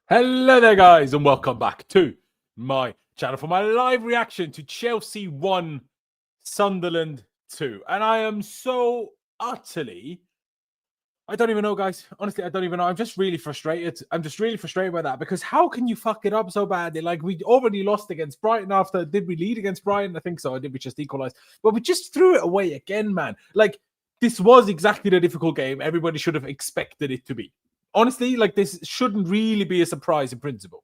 Hello there, guys, and welcome back to my channel for my live reaction to Chelsea 1, Sunderland 2. And I am so utterly... I don't even know, guys. Honestly, I don't even know. I'm just really frustrated. I'm just really frustrated by that because how can you fuck it up so badly? Like, we already lost against Brighton after... Did we lead against Brighton? I think so. Or did we just equalise? But we just threw it away again, man. Like, this was exactly the difficult game everybody should have expected it to be. Honestly, like, this shouldn't really be a surprise in principle.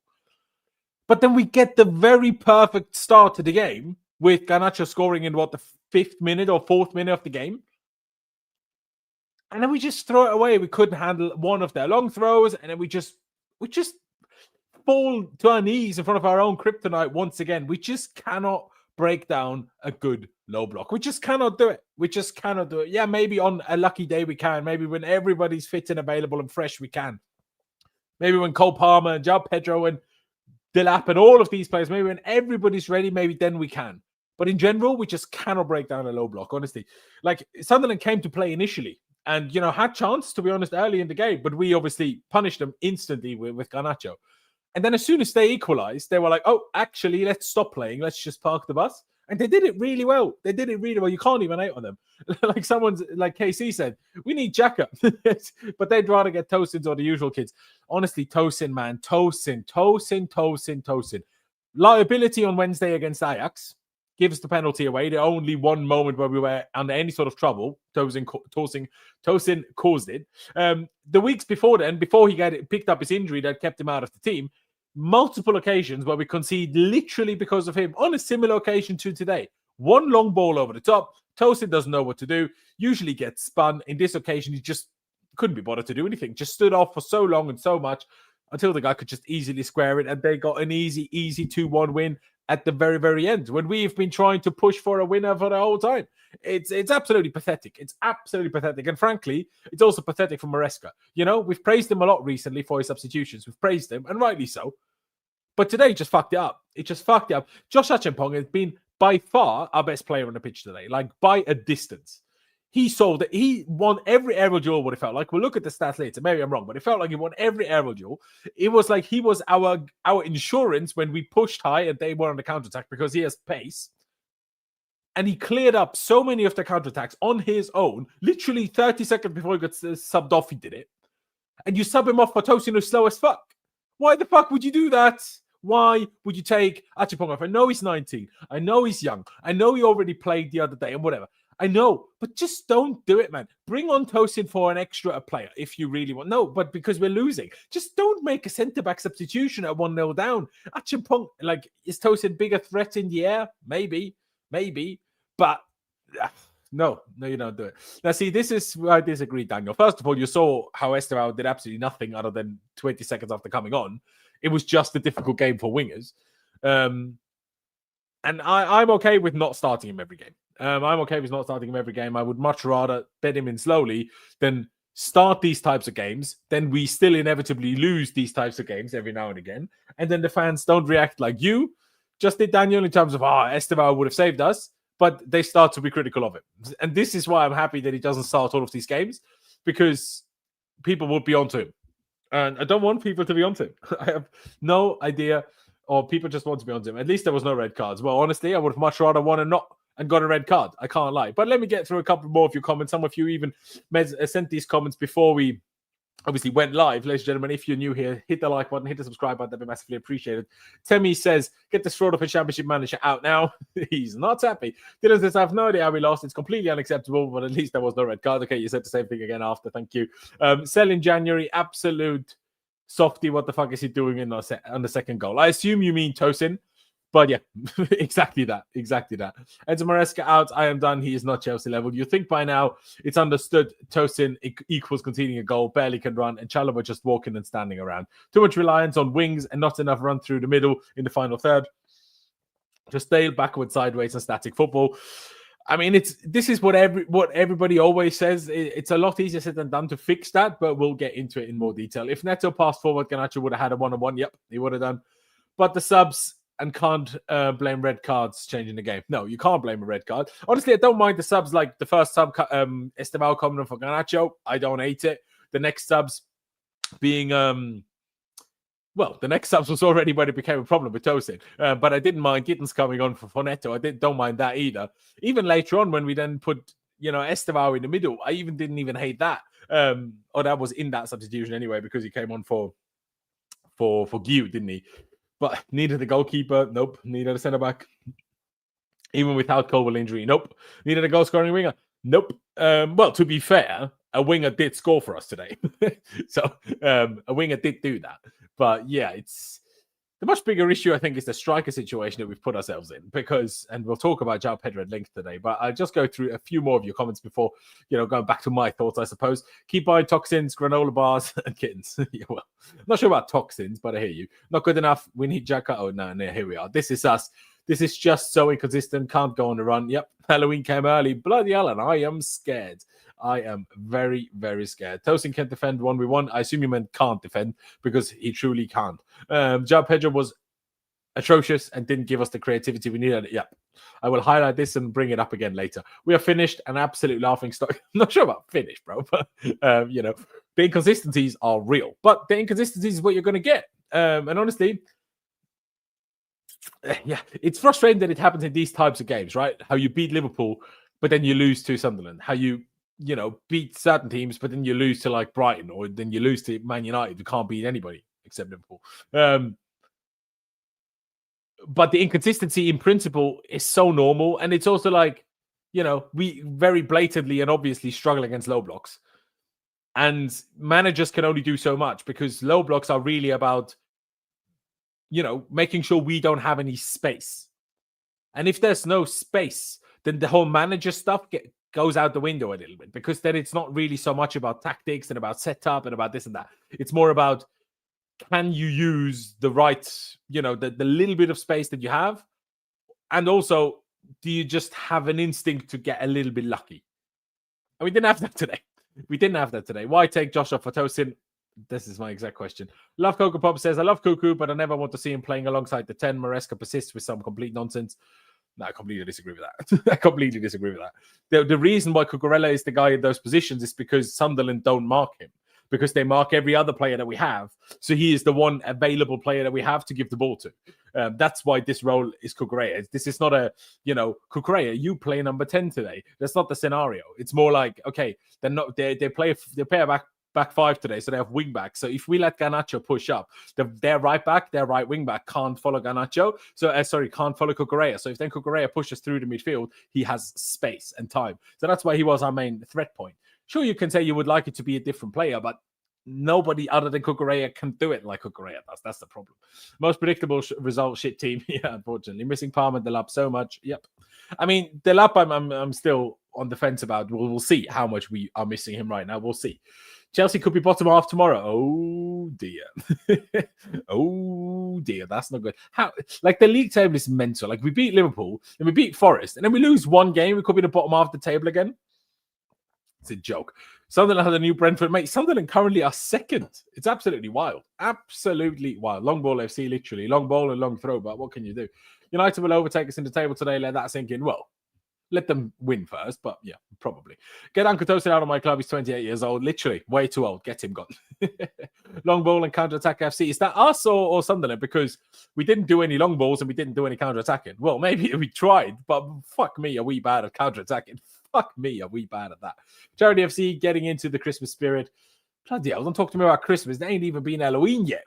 But then we get the very perfect start to the game with Garnacho scoring in, the 5th minute or 4th minute of the game. And then we just throw it away. We couldn't handle one of their long throws. And then we just fall to our knees in front of our own kryptonite once again. We just cannot break down a good low block. We just cannot do it. We just cannot do it. Yeah, maybe on a lucky day we can. Maybe when everybody's fit and available and fresh, we can. Maybe when Cole Palmer and João Pedro and Delap and all of these players, maybe when everybody's ready, maybe then we can. But in general, we just cannot break down a low block, honestly. Like, Sunderland came to play initially and, had chance, to be honest, early in the game. But we obviously punished them instantly with Garnacho. And then as soon as they equalized, they were like, oh, actually, let's stop playing. Let's just park the bus. And they did it really well. They did it really well. You can't even hate on them. Like KC said, we need Xhaka. But they'd rather get Tosins or the usual kids. Honestly, Tosin, man. Tosin. Liability on Wednesday against Ajax. Gives the penalty away. The only one moment where we were under any sort of trouble. Tosin caused it. The weeks before then, before he picked up his injury that kept him out of the team, multiple occasions where we concede literally because of him on a similar occasion to today. One long ball over the top. Tosin doesn't know what to do. Usually gets spun. In this occasion, he just couldn't be bothered to do anything. Just stood off for so long and so much until the guy could just easily square it. And they got an easy 2-1 win at the very, very end when we've been trying to push for a winner for the whole time. It's absolutely pathetic. It's absolutely pathetic. And frankly, it's also pathetic for Maresca. We've praised him a lot recently for his substitutions. We've praised him, and rightly so. But today, he just fucked it up. It just fucked it up. Josh Acheampong has been by far our best player on the pitch today, like by a distance. He saw that he won every aerial duel, what it felt like. We'll look at the stats later. Maybe I'm wrong, but it felt like he won every aerial duel. It was like he was our insurance when we pushed high and they were on the counterattack because he has pace. And he cleared up so many of the counterattacks on his own. Literally 30 seconds before he got subbed off, he did it. And you sub him off for Tosin, who's slow as fuck. Why the fuck would you do that? Why would you take Acheampong off? I know he's 19. I know he's young. I know he already played the other day and whatever. I know, but just don't do it, man. Bring on Tosin for an extra player if you really want. No, but because we're losing. Just don't make a centre-back substitution at 1-0 down. Acheampong, like, is Tosin bigger threat in the air? Maybe. But no, you don't do it. Now, see, this is where I disagree, Daniel. First of all, you saw how estevao did absolutely nothing other than 20 seconds after coming on. It was just a difficult game for wingers. And I'm okay with not starting him every game. I'm okay with not starting him every game. I would much rather bet him in slowly than start these types of games. Then we still inevitably lose these types of games every now and again. And then the fans don't react like you just did, Daniel, in terms of, estevao would have saved us. But they start to be critical of it. And this is why I'm happy that he doesn't start all of these games, because people would be onto him. And I don't want people to be onto him. I have no idea, or people just want to be onto him. At least there was no red cards. Well, honestly, I would have much rather won and got a red card. I can't lie. But let me get through a couple more of your comments. Some of you even sent these comments before we obviously went live. Ladies and gentlemen, if you're new here, hit the like button, hit the subscribe button. That'd be massively appreciated. Temi says, get the fraud of a championship manager out now. He's not happy. Dylan says, I have no idea how we lost. It's completely unacceptable, but at least there was no red card. Okay, you said the same thing again after. Thank you. Sell in January, absolute softy. What the fuck is he doing on the second goal? I assume you mean Tosin. But yeah, exactly that. Enzo Maresca out. I am done. He is not Chelsea level. You think by now it's understood Tosin equals conceding a goal, barely can run, and Chalobah just walking and standing around. Too much reliance on wings and not enough run through the middle in the final third. Just stale, backward, sideways, and static football. I mean, this is what everybody always says. It's a lot easier said than done to fix that, but we'll get into it in more detail. If Neto passed forward, Garnacho would have had a 1-on-1. Yep, he would have done. But the subs... and can't blame red cards changing the game. No, you can't blame a red card. Honestly, I don't mind the subs, like the first sub, estevao coming in for Garnacho. I don't hate it. The next subs being Well, the next subs was already when it became a problem with Tosin. But I didn't mind Gittins coming on for Fonetto. Don't mind that either. Even later on, when we then put, Estevao in the middle, I didn't even hate that. Or that was in that substitution anyway, because he came on for Guiu, didn't he? But neither the goalkeeper, nope. Neither the centre-back. Even without Colwell injury, nope. Neither the goal-scoring winger, nope. Well, to be fair, a winger did score for us today. So a winger did do that. But yeah, it's the much bigger issue, I think, is the striker situation that we've put ourselves in. Because, and we'll talk about João Pedro at length today, but I'll just go through a few more of your comments before, going back to my thoughts, I suppose. Keep buying toxins, granola bars, and kittens. Yeah, well, not sure about toxins, but I hear you. Not good enough. We need Xhaka. Oh, no, here we are. This is us. This is just so inconsistent. Can't go on the run. Yep. Halloween came early. Bloody hell, and I am scared. I am very, very scared. Tosin can't defend 1v1. I assume you meant can't defend, because he truly can't. João Pedro was atrocious and didn't give us the creativity we needed. Yeah. I will highlight this and bring it up again later. We are finished. An absolute laughing stock. I'm not sure about finished, bro. But, the inconsistencies are real. But the inconsistencies is what you're going to get. And honestly, yeah, it's frustrating that it happens in these types of games, right? How you beat Liverpool, but then you lose to Sunderland. How you beat certain teams, but then you lose to like Brighton, or then you lose to Man United, who can't beat anybody except Liverpool. But the inconsistency in principle is so normal. And it's also like, we very blatantly and obviously struggle against low blocks. And managers can only do so much, because low blocks are really about, making sure we don't have any space. And if there's no space, then the whole manager stuff goes out the window a little bit, because then it's not really so much about tactics and about setup and about this and that. It's more about, can you use the right, the little bit of space that you have? And also, do you just have an instinct to get a little bit lucky? And we didn't have that today. Why take Joshua for Tosin? This is my exact question. Love Coco Pop says, I love Cuckoo, but I never want to see him playing alongside the 10. Maresca persists with some complete nonsense. No, I completely disagree with that. The reason why Cucurella is the guy in those positions is because Sunderland don't mark him, because they mark every other player that we have. So he is the one available player that we have to give the ball to. That's why this role is Cucurella. This is not a, Cucurella, you play number 10 today. That's not the scenario. It's more like, okay, they play a back five today, so they have wing back. So if we let Garnacho push up, their right back, their right wing back can't follow Garnacho. So can't follow Cucurella. So if then Cucurella pushes through the midfield, he has space and time. So that's why he was our main threat point. Sure, you can say you would like it to be a different player, but nobody other than Cucurella can do it like Cucurella does. That's the problem. Most predictable result, shit team. Yeah, unfortunately. Missing Palmer and Delap so much. Yep. I mean, Delap, I'm still on the fence about. We'll see how much we are missing him right now. We'll see. Chelsea could be bottom half tomorrow. Oh, dear. Oh, dear. That's not good. The league table is mental. Like, we beat Liverpool, and we beat Forest, and then we lose one game. We could be the bottom half of the table again. It's a joke. Sunderland had a new Brentford. Mate, Sunderland currently are second. It's absolutely wild. Absolutely wild. Long ball FC, literally. Long ball and long throw, but what can you do? United will overtake us in the table today. Let that sink in. Well, let them win first, but yeah, probably. Get Uncle Tosin out of my club. He's 28 years old. Literally, way too old. Get him gone. Long ball and counter-attack FC. Is that us or Sunderland? Because we didn't do any long balls and we didn't do any counter-attacking. Well, maybe we tried, but fuck me, are we bad at counter-attacking? Fuck me, are we bad at that? Charity FC getting into the Christmas spirit. Bloody hell, don't talk to me about Christmas. They ain't even been Halloween yet.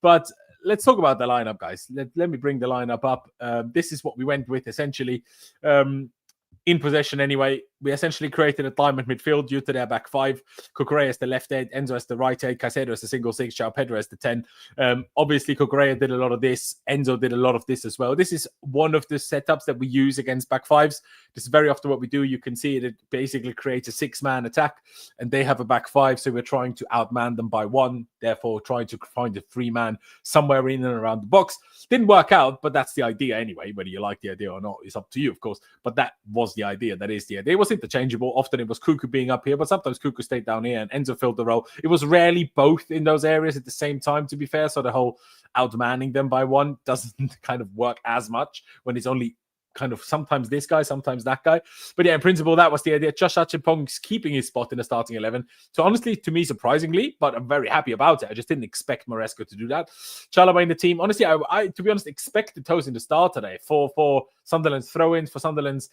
But let's talk about the lineup, guys. Let me bring the lineup up. This is what we went with, essentially. In possession, anyway. We essentially created a diamond midfield due to their back five. Cucurella as the left head, Enzo as the right head, Caicedo as the single six, João Pedro as the 10. Obviously, Cucurella did a lot of this. Enzo did a lot of this as well. This is one of the setups that we use against back fives. This is very often what we do. You can see it basically creates a six-man attack, and they have a back five, so we're trying to outman them by one, therefore trying to find a three-man somewhere in and around the box. Didn't work out, but that's the idea anyway. Whether you like the idea or not is up to you, of course. But that was the idea. That is the idea. It was interchangeable. Often it was Cuckoo being up here, but sometimes Cuckoo stayed down here and Enzo filled the role. It was rarely both in those areas at the same time, to be fair. So the whole outmanning them by one doesn't kind of work as much when it's only kind of sometimes this guy, sometimes that guy. But yeah, in principle, that was the idea. Josh Acheampong's keeping his spot in the starting 11. So honestly, to me, surprisingly, but I'm very happy about it. I just didn't expect Maresca to do that. Chalobah in the team. Honestly, I to be honest, expected Tosin to start today for Sunderland's throw-ins, for Sunderland's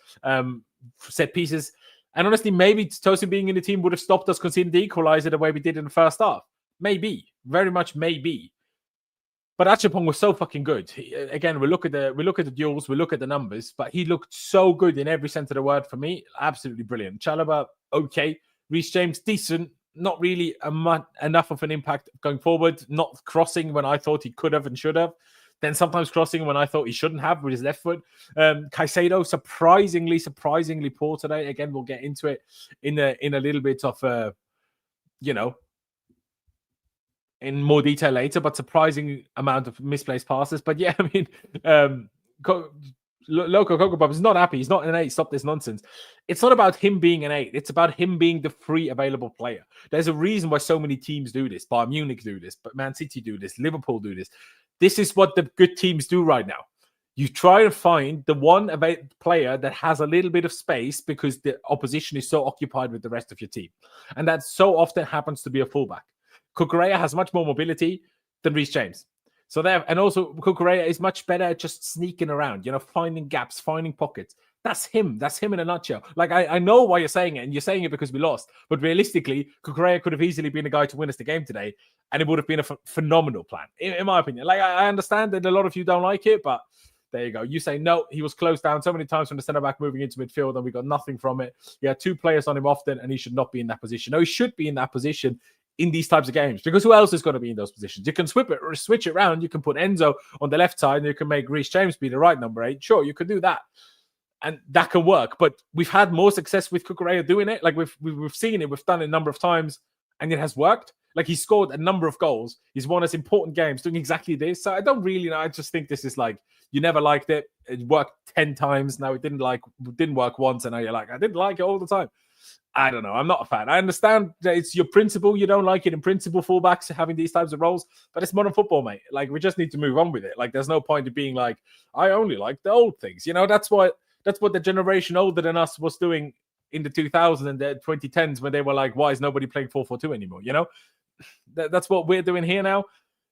set pieces. And honestly, maybe Tosin being in the team would have stopped us conceding the equaliser the way we did in the first half. Maybe. Very much maybe. But Acheampong was so fucking good. Again, we look at the duels, we look at the numbers, but he looked so good in every sense of the word for me. Absolutely brilliant. Chalobah, okay. Reece James, decent. Not really enough of an impact going forward. Not crossing when I thought he could have and should have. Then sometimes crossing when I thought he shouldn't have with his left foot. Caicedo, surprisingly poor today. Again, we'll get into it in a little bit of, in more detail later, but surprising amount of misplaced passes. But yeah, I mean, Loco Coco Bob is not happy. He's not an 8. Stop this nonsense. It's not about him being an 8. It's about him being the free available player. There's a reason why so many teams do this. Bayern Munich do this, but Man City do this. Liverpool do this. This is what the good teams do right now. You try to find the one player that has a little bit of space because the opposition is so occupied with the rest of your team. And that so often happens to be a fullback. Cucurella has much more mobility than Reece James. So there, and also Cucurella is much better at just sneaking around, finding gaps, finding pockets. That's him. That's him in a nutshell. Like, I know why you're saying it, and you're saying it because we lost. But realistically, Cucurella could have easily been the guy to win us the game today, and it would have been a phenomenal plan, in my opinion. Like, I understand that a lot of you don't like it, but there you go. You say, no, he was closed down so many times from the centre-back moving into midfield, and we got nothing from it. He had 2 players on him often, and he should not be in that position. No, he should be in that position in these types of games, because who else is going to be in those positions? You can switch it around. You can put Enzo on the left side, and you can make Reece James be the right number 8. Sure, you could do that, and that can work. But we've had more success with Cucurella doing it. Like we've seen it. We've done it a number of times, and it has worked. Like, he scored a number of goals. He's won us important games doing exactly this. So I don't really know. I just think this is like, you never liked it. It worked 10 times. Now it didn't work once, and now you're like, I didn't like it all the time. I don't know. I'm not a fan. I understand that it's your principle. You don't like it in principle, fullbacks having these types of roles, but it's modern football, mate. Like, we just need to move on with it. Like, there's no point in being like, I only like the old things. That's what the generation older than us was doing in the 2000s and the 2010s when they were like, why is nobody playing 4-4-2 anymore? That's what we're doing here now.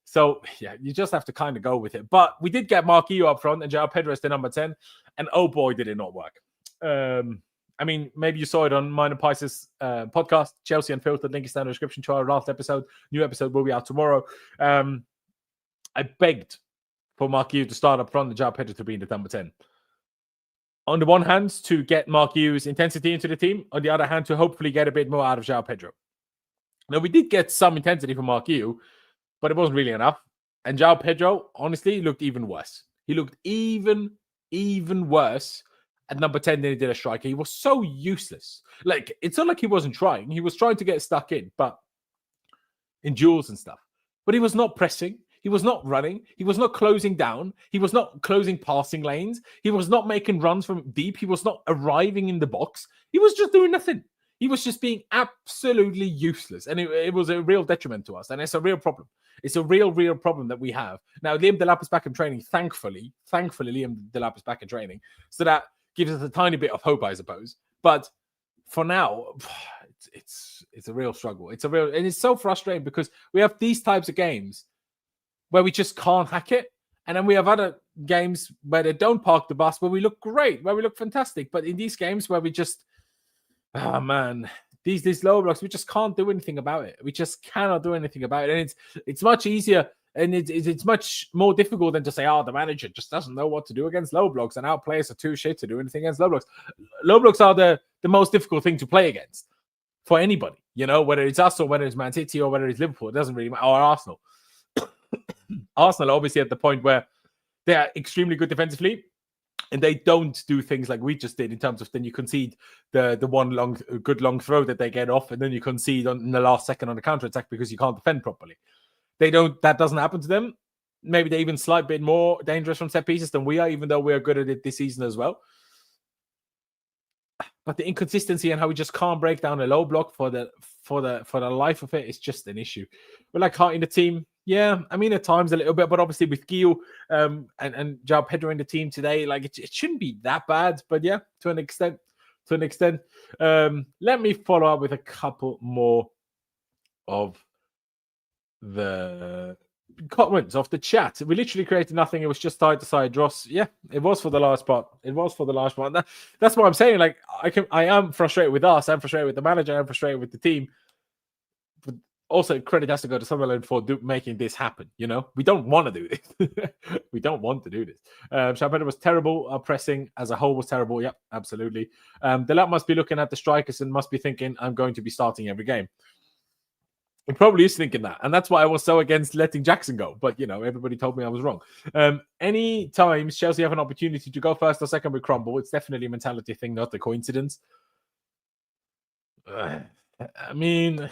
So, yeah, you just have to kind of go with it. But we did get Marc Guiu up front and João Pedro as the number 10. And oh boy, did it not work. I mean, maybe you saw it on mine and Pice's podcast, Chelsea Unfiltered. Link is down in the description to our last episode. New episode will be out tomorrow. I begged for Marc Guiu to start up front and João Pedro to be in the number 10. On the one hand, to get Marc Guiu's intensity into the team. On the other hand, to hopefully get a bit more out of João Pedro. Now, we did get some intensity from Marc Guiu, but it wasn't really enough. And João Pedro, honestly, looked even worse. He looked even worse at number 10 than he did a striker. He was so useless. Like, it's not like he wasn't trying. He was trying to get stuck in, but in duels and stuff. But he was not pressing. He was not running. He was not closing down. He was not closing passing lanes. He was not making runs from deep. He was not arriving in the box. He was just doing nothing. He was just being absolutely useless. And it was a real detriment to us. And it's a real problem. It's a real problem that we have. Now, Liam Delap is back in training, thankfully, Liam Delap is back in training. So that gives us a tiny bit of hope, I suppose. But for now, it's a real struggle. And it's so frustrating because we have these types of games where we just can't hack it. And then we have other games where they don't park the bus, where we look great, where we look fantastic. But in these games where we just, oh man, these lower blocks, we just can't do anything about it. We just cannot do anything about it. And it's much easier. And it's much more difficult than to say, the manager just doesn't know what to do against low blocks, and our players are too shit to do anything against low blocks. Low blocks are the most difficult thing to play against for anybody, whether it's us or whether it's Man City or whether it's Liverpool. It doesn't really matter. Or Arsenal. Arsenal are obviously at the point where they are extremely good defensively, and they don't do things like we just did in terms of then you concede the one good long throw that they get off, and then you concede in the last second on the counter-attack because you can't defend properly. That doesn't happen to them. Maybe they're even slight bit more dangerous from set pieces than we are, even though we are good at it this season as well. But the inconsistency and how we just can't break down a low block for the life of it is just an issue. We're like Hart in the team. Yeah, I mean, at times a little bit, but obviously with Guiu and João Pedro in the team today, like it shouldn't be that bad. But yeah, to an extent. Let me follow up with a couple more of the comments off the chat. We literally created nothing. It was just side to side dross. Yeah, it was for the last part. That's what I'm saying. Like I am frustrated with us. I'm frustrated with the manager. I'm frustrated with the team. But also, credit has to go to Sunderland for making this happen. You know, we don't want to do this. We don't want to do this. Champagner was terrible. Our pressing as a whole was terrible. Yep, absolutely. Delat must be looking at the strikers and must be thinking, I'm going to be starting every game. He probably is thinking that. And that's why I was so against letting Jackson go. But, you know, everybody told me I was wrong. Any times Chelsea have an opportunity to go first or second with crumble, it's definitely a mentality thing, not a coincidence. I mean,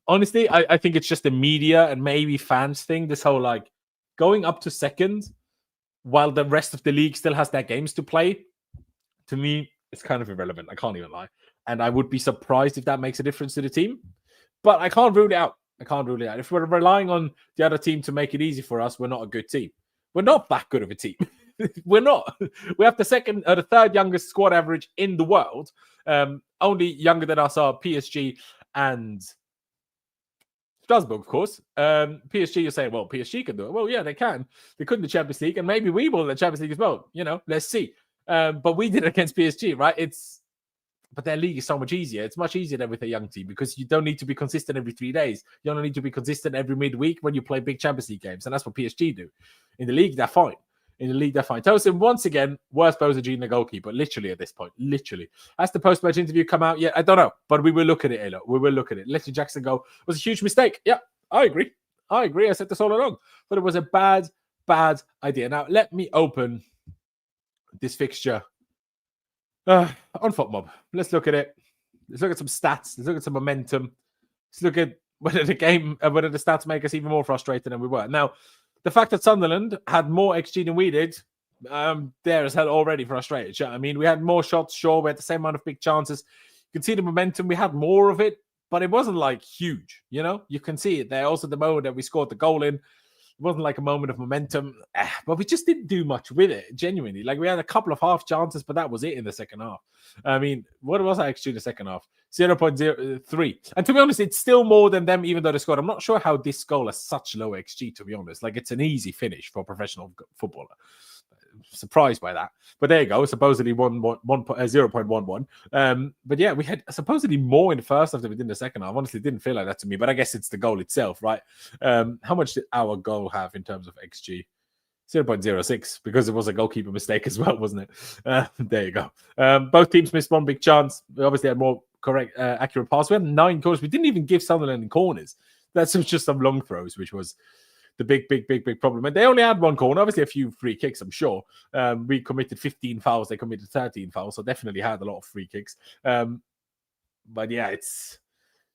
honestly, I think it's just the media and maybe fans thing. This whole, like, going up to second while the rest of the league still has their games to play, to me, it's kind of irrelevant. I can't even lie. And I would be surprised if that makes a difference to the team. But I can't rule it out. If we're relying on the other team to make it easy for us, we're not a good team. We're not that good of a team. We're not. We have the third youngest squad average in the world. Only younger than us are PSG and Strasbourg, of course. PSG, you're saying, well, PSG can do it. Well, yeah, they can. They couldn't in the Champions League, and maybe we will in the Champions League as well. You know, let's see. But we did it against PSG, right? But their league is so much easier. It's much easier than with a young team because you don't need to be consistent every 3 days. You only need to be consistent every midweek when you play big Champions League games. And that's what PSG do. In the league, they're fine. Tosin, once again, worst Boza in the goalkeeper, literally at this point. Literally. Has the post-match interview come out yet? I don't know. But we will look at it, Elo. We will look at it. Letting Jackson go was a huge mistake. Yeah, I agree. I said this all along. But it was a bad idea. Now, let me open this fixture on FotMob. Let's look at it. Let's look at some stats. Let's look at some momentum. Let's look at whether the stats make us even more frustrated than we were. Now, the fact that Sunderland had more XG than we did, there is hell already frustrated. I mean, we had more shots, sure. We had the same amount of big chances. You can see the momentum. We had more of it, but it wasn't like huge, you know? You can see it there. Also, the moment that we scored the goal in, it wasn't like a moment of momentum, but we just didn't do much with it, genuinely. Like, we had a couple of half chances, but that was it in the second half. I mean, what was I actually in the second half? 0.03. And to be honest, it's still more than them, even though they scored. I'm not sure how this goal has such low XG, to be honest. Like, it's an easy finish for a professional footballer. Surprised by that. But there you go. Supposedly 0.11. But yeah, we had supposedly more in the first half than we did in the second half. Honestly, it didn't feel like that to me. But I guess it's the goal itself, right? How much did our goal have in terms of XG? 0.06, because it was a goalkeeper mistake as well, wasn't it? There you go. Both teams missed one big chance. We obviously had more correct, accurate pass. We had 9 corners. We didn't even give Sunderland in corners. That's just some long throws, which was the big problem. And they only had 1 corner, obviously a few free kicks, I'm sure. We committed 15 fouls. They committed 13 fouls, so definitely had a lot of free kicks. But yeah, it's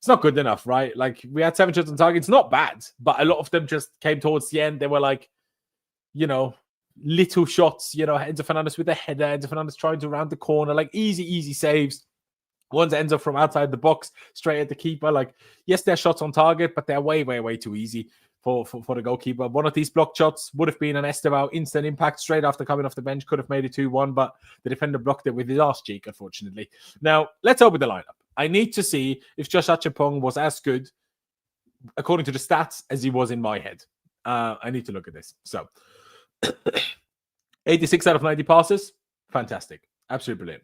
not good enough, right? Like, we had 7 shots on target. It's not bad, but a lot of them just came towards the end. They were like, you know, little shots, you know, Enzo Fernandez with a header, Enzo Fernandez trying to round the corner, like easy saves. One's Enzo from outside the box, straight at the keeper. Like, yes, they're shots on target, but they're way too easy for the goalkeeper. One of these blocked shots would have been an Estevao instant impact straight after coming off the bench, could have made it 2-1, but the defender blocked it with his arse cheek, unfortunately. Now, let's open the lineup. I need to see if Josh Acheampong was as good, according to the stats, as he was in my head. I need to look at this. So, 86 out of 90 passes. Fantastic. Absolutely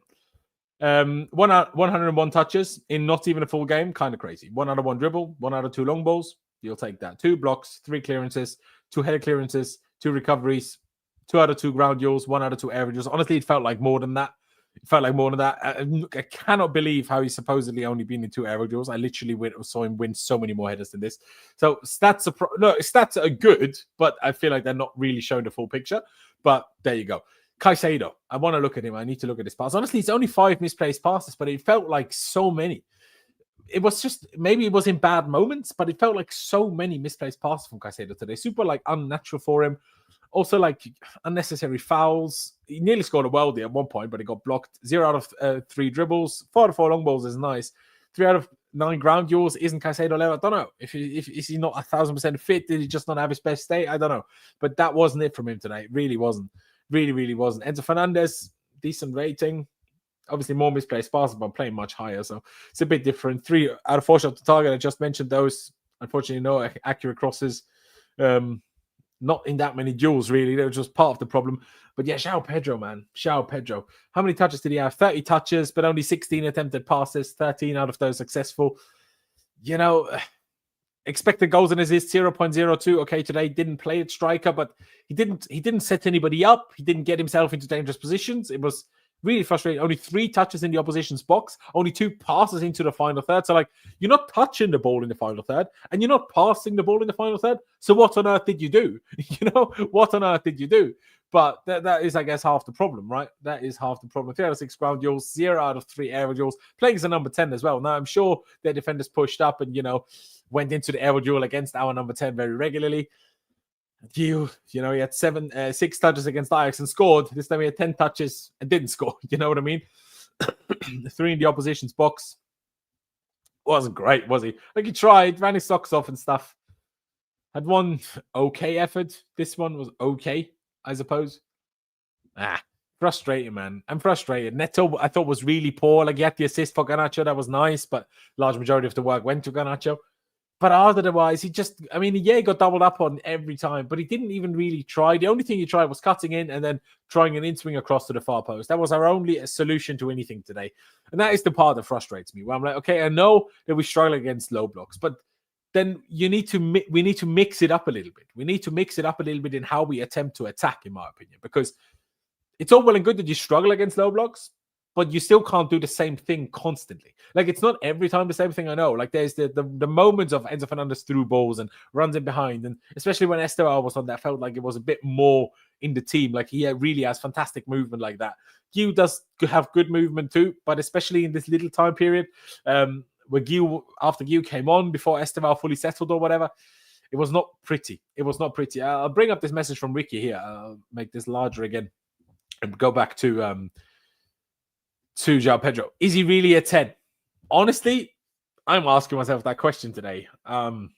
brilliant. 101 touches in not even a full game. Kind of crazy. 1 out of 1 dribble. 1 out of 2 long balls. You'll take that. 2 blocks. 3 clearances. 2 header clearances. 2 recoveries. 2 out of 2 ground duels. 1 out of 2 air duels. Honestly, it felt like more than that. I cannot believe how he's supposedly only been in 2 aerial duels. I literally saw him win so many more headers than this. So stats are good, but I feel like they're not really showing the full picture. But there you go. Caicedo, I want to look at him. I need to look at his pass. Honestly, it's only 5 misplaced passes, but it felt like so many. It was just, maybe it was in bad moments, but it felt like so many misplaced passes from Caicedo today. Super like unnatural for him. Also, like, unnecessary fouls. He nearly scored a worldie at one point, but he got blocked. 0 out of 3 dribbles. 4 out of 4 long balls is nice. 3 out of 9 ground duels. Isn't Caicedo level? I don't know. If is he not 1,000% fit? Did he just not have his best day? I don't know. But that wasn't it from him today. It really wasn't. Really wasn't. Enzo Fernandez, decent rating. Obviously, more misplaced passes, but playing much higher. So it's a bit different. 3 out of 4 shots to target. I just mentioned those. Unfortunately, no accurate crosses. Not in that many duels, really. They were just part of the problem. But yeah, João Pedro, man. João Pedro. How many touches did he have? 30 touches, but only 16 attempted passes. 13 out of those successful. You know, expected goals and assists 0.02. Okay, today didn't play at striker, but he didn't set anybody up. He didn't get himself into dangerous positions. It was really frustrating. Only 3 touches in the opposition's box. Only 2 passes into the final third. So, like, you're not touching the ball in the final third, and you're not passing the ball in the final third. So, what on earth did you do? You know, what on earth did you do? But that is, I guess, half the problem, right? That is half the problem. 3 out of 6 ground duels, 0 out of 3 aerial duels. Playing as a number 10 as well. Now, I'm sure their defenders pushed up and, you know, went into the aerial duel against our number 10 very regularly. You know, he had 6 touches against Ajax and scored. This time he had 10 touches and didn't score. You know what I mean? 3 in the opposition's box. Wasn't great, was he? Like, he tried, ran his socks off and stuff. Had one okay effort. This one was okay, I suppose. Frustrating, man. I'm frustrated. Neto, I thought, was really poor. Like, he had the assist for Garnacho. That was nice, but large majority of the work went to Garnacho. But otherwise, he got doubled up on every time, but he didn't even really try. The only thing he tried was cutting in and then trying an in-swing across to the far post. That was our only solution to anything today. And that is the part that frustrates me, where I'm like, okay, I know that we struggle against low blocks, but then we need to mix it up a little bit. We need to mix it up a little bit in how we attempt to attack, in my opinion, because it's all well and good that you struggle against low blocks, but you still can't do the same thing constantly. Like, it's not every time the same thing, I know. Like, there's the moments of Enzo Fernandez through balls and runs in behind. And especially when estevao was on, that felt like it was a bit more in the team. Like, he really has fantastic movement like that. Guiu does have good movement too, but especially in this little time period, where Guiu, after Guiu came on, before estevao fully settled or whatever, it was not pretty. It was not pretty. I'll bring up this message from Ricky here. I'll make this larger again and go back to João Pedro. Is he really a 10? Honestly, I'm asking myself that question today. I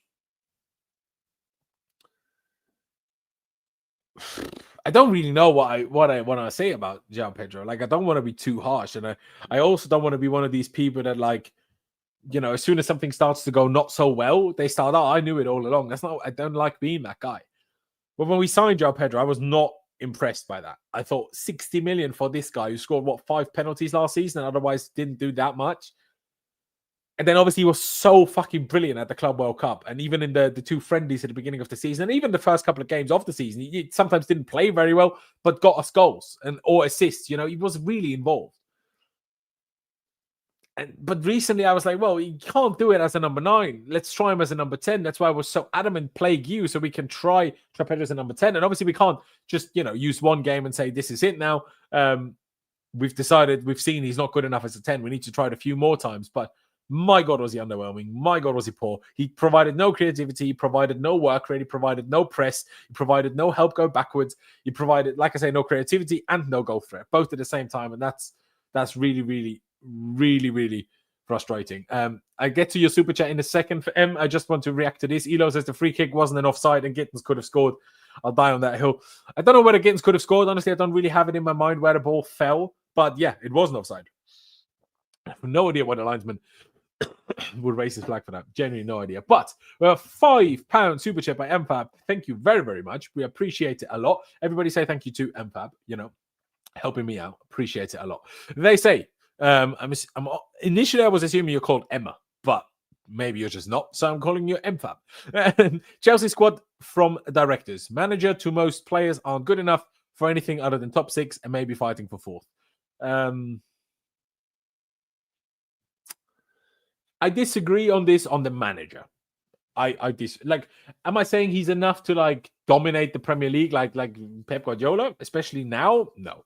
don't really know what I want to say about João Pedro. Like, I don't want to be too harsh, and I also don't want to be one of these people that, like, you know, as soon as something starts to go not so well, they start, oh, I knew it all along. I don't like being that guy. But when we signed João Pedro, I was not impressed by that. I thought 60 million for this guy who scored 5 penalties last season and otherwise didn't do that much. And then obviously he was so fucking brilliant at the Club World Cup, and even in the 2 friendlies at the beginning of the season, and even the first couple of games of the season, he sometimes didn't play very well, but got us goals or assists. You know, he was really involved. But recently I was like, well, he can't do it as a number 9. Let's try him as a number 10. That's why I was so adamant, play Guiu so we can try Pedro as a number 10. And obviously we can't just, you know, use one game and say, this is it now. We've seen he's not good enough as a 10. We need to try it a few more times. But my God, was he underwhelming. My God, was he poor. He provided no creativity. He provided no work rate. He provided no press. He provided no help go backwards. He provided, like I say, no creativity and no goal threat, both at the same time. And that's really, really, really, really frustrating. I get to your super chat in a second. For I just want to react to this. Elo says the free kick wasn't an offside and Gittins could have scored. I'll die on that hill. I don't know whether Gittins could have scored. Honestly, I don't really have it in my mind where the ball fell. But yeah, it wasn't offside. I have no idea why the linesman would raise his flag for that. Genuinely no idea. But we have £5 super chat by MFAB. Thank you very, very much. We appreciate it a lot. Everybody say thank you to MFAB, you know, helping me out. Appreciate it a lot. They say, initially I was assuming you're called Emma, but maybe you're just not, so I'm calling you MFAB. Chelsea squad from directors. Manager to most players aren't good enough for anything other than top 6 and maybe fighting for 4th. I disagree on this on the manager. Am I saying he's enough to like dominate the Premier League like Pep Guardiola, especially now? No.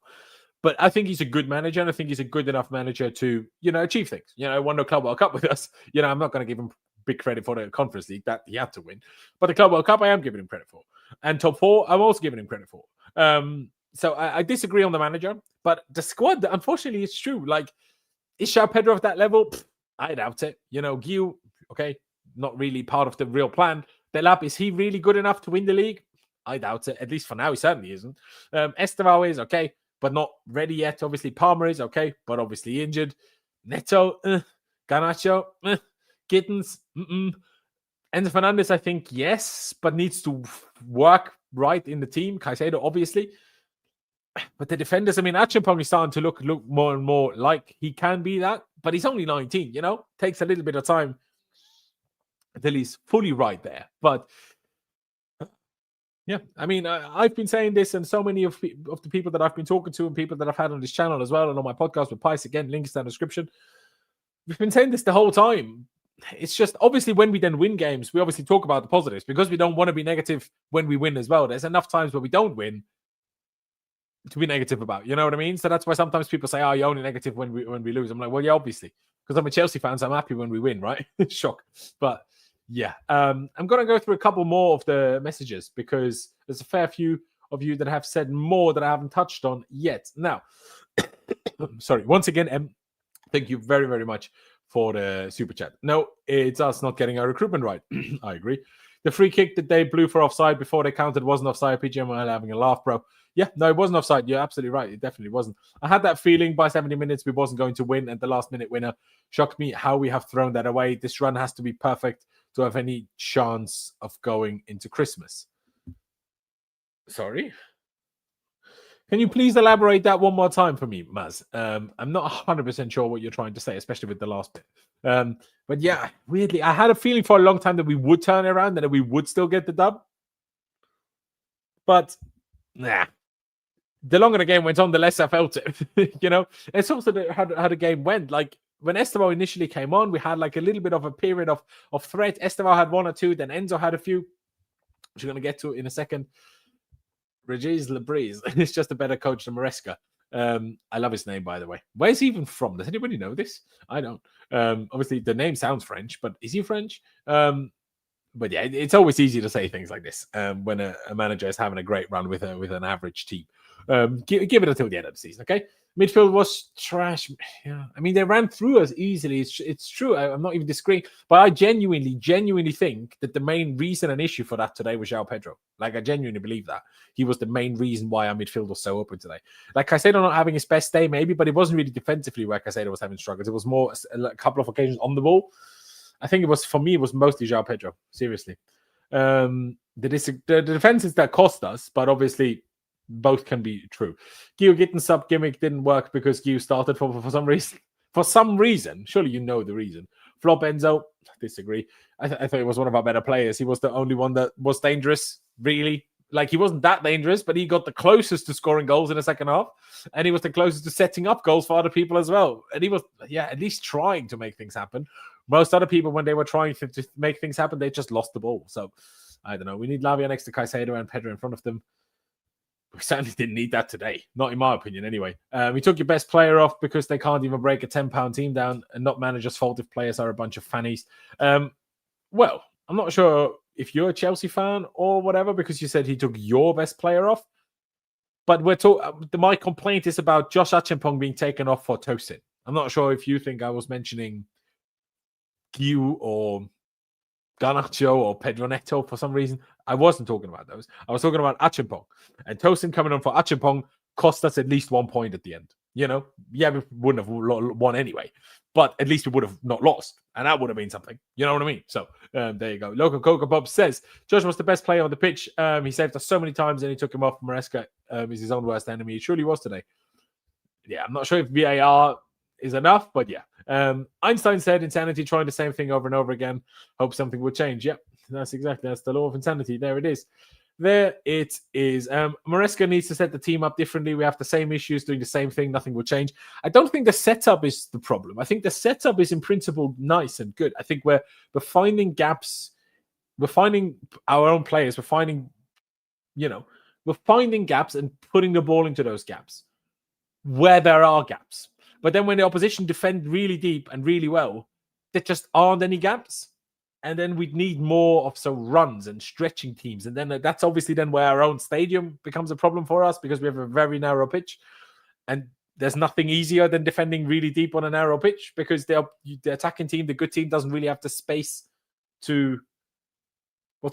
But I think he's a good manager, and I think he's a good enough manager to, you know, achieve things. You know, won the Club World Cup with us. You know, I'm not going to give him big credit for the Conference League that he had to win. But the Club World Cup, I am giving him credit for. And top 4, I'm also giving him credit for. So I disagree on the manager. But the squad, unfortunately, it's true. Like, is João Pedro at that level? I doubt it. Guiu, okay, not really part of the real plan. Delap, is he really good enough to win the league? I doubt it. At least for now, he certainly isn't. Estevao is okay, but not ready yet. Obviously, Palmer is okay, but obviously injured. Neto, Garnacho, Gittins, Enzo Fernandez, I think, yes, but needs to work right in the team. Caicedo, obviously. But the defenders, Acheampong is starting to look more and more like he can be that, but he's only 19, Takes a little bit of time until he's fully right there. But yeah, I've been saying this, and so many of the people that I've been talking to and people that I've had on this channel as well, and on my podcast with Pys, again, links in the description. We've been saying this the whole time. It's just, obviously, when we then win games, we obviously talk about the positives because we don't want to be negative when we win as well. There's enough times where we don't win to be negative about, you know what I mean? So that's why sometimes people say, you're only negative when we lose. I'm like, well, yeah, obviously, because I'm a Chelsea fan, so I'm happy when we win, right? Shock. But yeah, I'm going to go through a couple more of the messages because there's a fair few of you that have said more that I haven't touched on yet. Now, sorry, once again, thank you very, very much for the super chat. No, it's us not getting our recruitment right. I agree. The free kick that they blew for offside before they counted wasn't offside. PGM having a laugh, bro. Yeah, no, it wasn't offside. You're absolutely right. It definitely wasn't. I had that feeling by 70 minutes we wasn't going to win, and the last-minute winner shocked me how we have thrown that away. This run has to be perfect to have any chance of going into Christmas. Sorry? Can you please elaborate that one more time for me, Maz? I'm not 100% sure what you're trying to say, especially with the last bit. But yeah, weirdly, I had a feeling for a long time that we would turn it around and that we would still get the dub. But, nah. The longer the game went on, the less I felt it. It's also how the game went. Like, when Estevao initially came on, we had like a little bit of a period of threat. Estevao had one or two, then Enzo had a few, which we're going to get to in a second. Regis Lebreeze is just a better coach than Maresca. I love his name, by the way. Where's he even from? Does anybody know this? I don't. Obviously, the name sounds French, but is he French? But yeah, it's always easy to say things like this when a manager is having a great run with an average team. Give it until the end of the season, okay? Midfield was trash. Yeah, they ran through us easily. It's true. I'm not even disagreeing, but I genuinely think that the main reason and issue for that today was João Pedro. Like, I genuinely believe that he was the main reason why our midfield was so open today. Like, Caicedo not having his best day, maybe, but it wasn't really defensively where Caicedo was having struggles. It was more a couple of occasions on the ball. I think it was mostly João Pedro. Seriously, the defenses that cost us, but obviously both can be true. Guiu getting sub gimmick didn't work because Guiu started for some reason. For some reason, surely you know the reason. Flop Enzo, disagree. I thought he was one of our better players. He was the only one that was dangerous, really. Like, he wasn't that dangerous, but he got the closest to scoring goals in the second half. And he was the closest to setting up goals for other people as well. And he was, at least trying to make things happen. Most other people, when they were trying to make things happen, they just lost the ball. So, I don't know. We need Lavia next to Caicedo and Pedro in front of them. We certainly didn't need that today. Not in my opinion, anyway. We took your best player off because they can't even break a 10-pound team down, and not manager's fault if players are a bunch of fannies. Well, I'm not sure if you're a Chelsea fan or whatever, because you said he took your best player off. But my complaint is about Josh Acheampong being taken off for Tosin. I'm not sure if you think I was mentioning Guiu or Garnacho or Pedro Neto for some reason. I wasn't talking about those. I was talking about Acheampong. And Tosin coming on for Acheampong cost us at least 1 point at the end. Yeah, we wouldn't have won anyway, but at least we would have not lost, and that would have been something. You know what I mean? So there you go. Local Coca Bob says Josh was the best player on the pitch. He saved us so many times, and he took him off. Maresca is his own worst enemy. He truly was today. Yeah, I'm not sure if VAR is enough, but yeah. Einstein said insanity, trying the same thing over and over again. Hope something will change. Yep, that's the law of insanity. There it is. There it is. Maresca needs to set the team up differently. We have the same issues, doing the same thing. Nothing will change. I don't think the setup is the problem. I think the setup is in principle nice and good. I think we're finding gaps. We're finding our own players. We're finding gaps and putting the ball into those gaps where there are gaps. But then when the opposition defend really deep and really well, there just aren't any gaps. And then we'd need more of some runs and stretching teams. And then that's obviously then where our own stadium becomes a problem for us, because we have a very narrow pitch. And there's nothing easier than defending really deep on a narrow pitch because the attacking team, the good team, doesn't really have the space to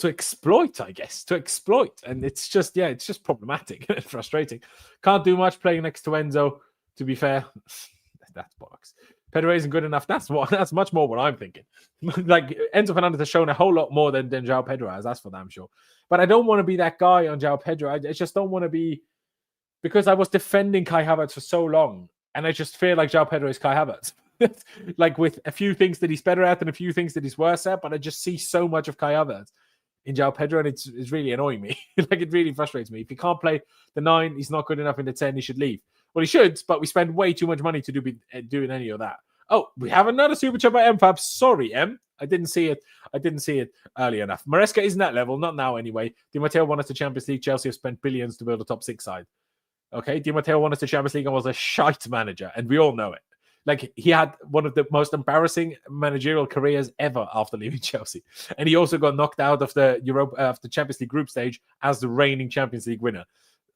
exploit, I guess, and it's just problematic and frustrating. Can't do much playing next to Enzo, to be fair. That's bollocks. Pedro isn't good enough. That's much more what I'm thinking. Like, Enzo Fernandez has shown a whole lot more than João Pedro has, that's for damn sure. But I don't want to be that guy on João Pedro. I just don't want to be, because I was defending Kai Havertz for so long, and I just feel like João Pedro is Kai Havertz. Like, with a few things that he's better at and a few things that he's worse at, but I just see so much of Kai Havertz in João Pedro, and it's really annoying me. Like, it really frustrates me. If he can't play the 9, he's not good enough in the 10, he should leave. Well, he should, but we spend way too much money to doing any of that. Oh, we have another super chat by MFab. Sorry, M. I didn't see it early enough. Maresca isn't that level, not now anyway. Di Matteo won us the Champions League. Chelsea have spent billions to build a top 6 side. Okay, Di Matteo won us the Champions League and was a shite manager, and we all know it. Like, he had one of the most embarrassing managerial careers ever after leaving Chelsea. And he also got knocked out of the Champions League group stage as the reigning Champions League winner.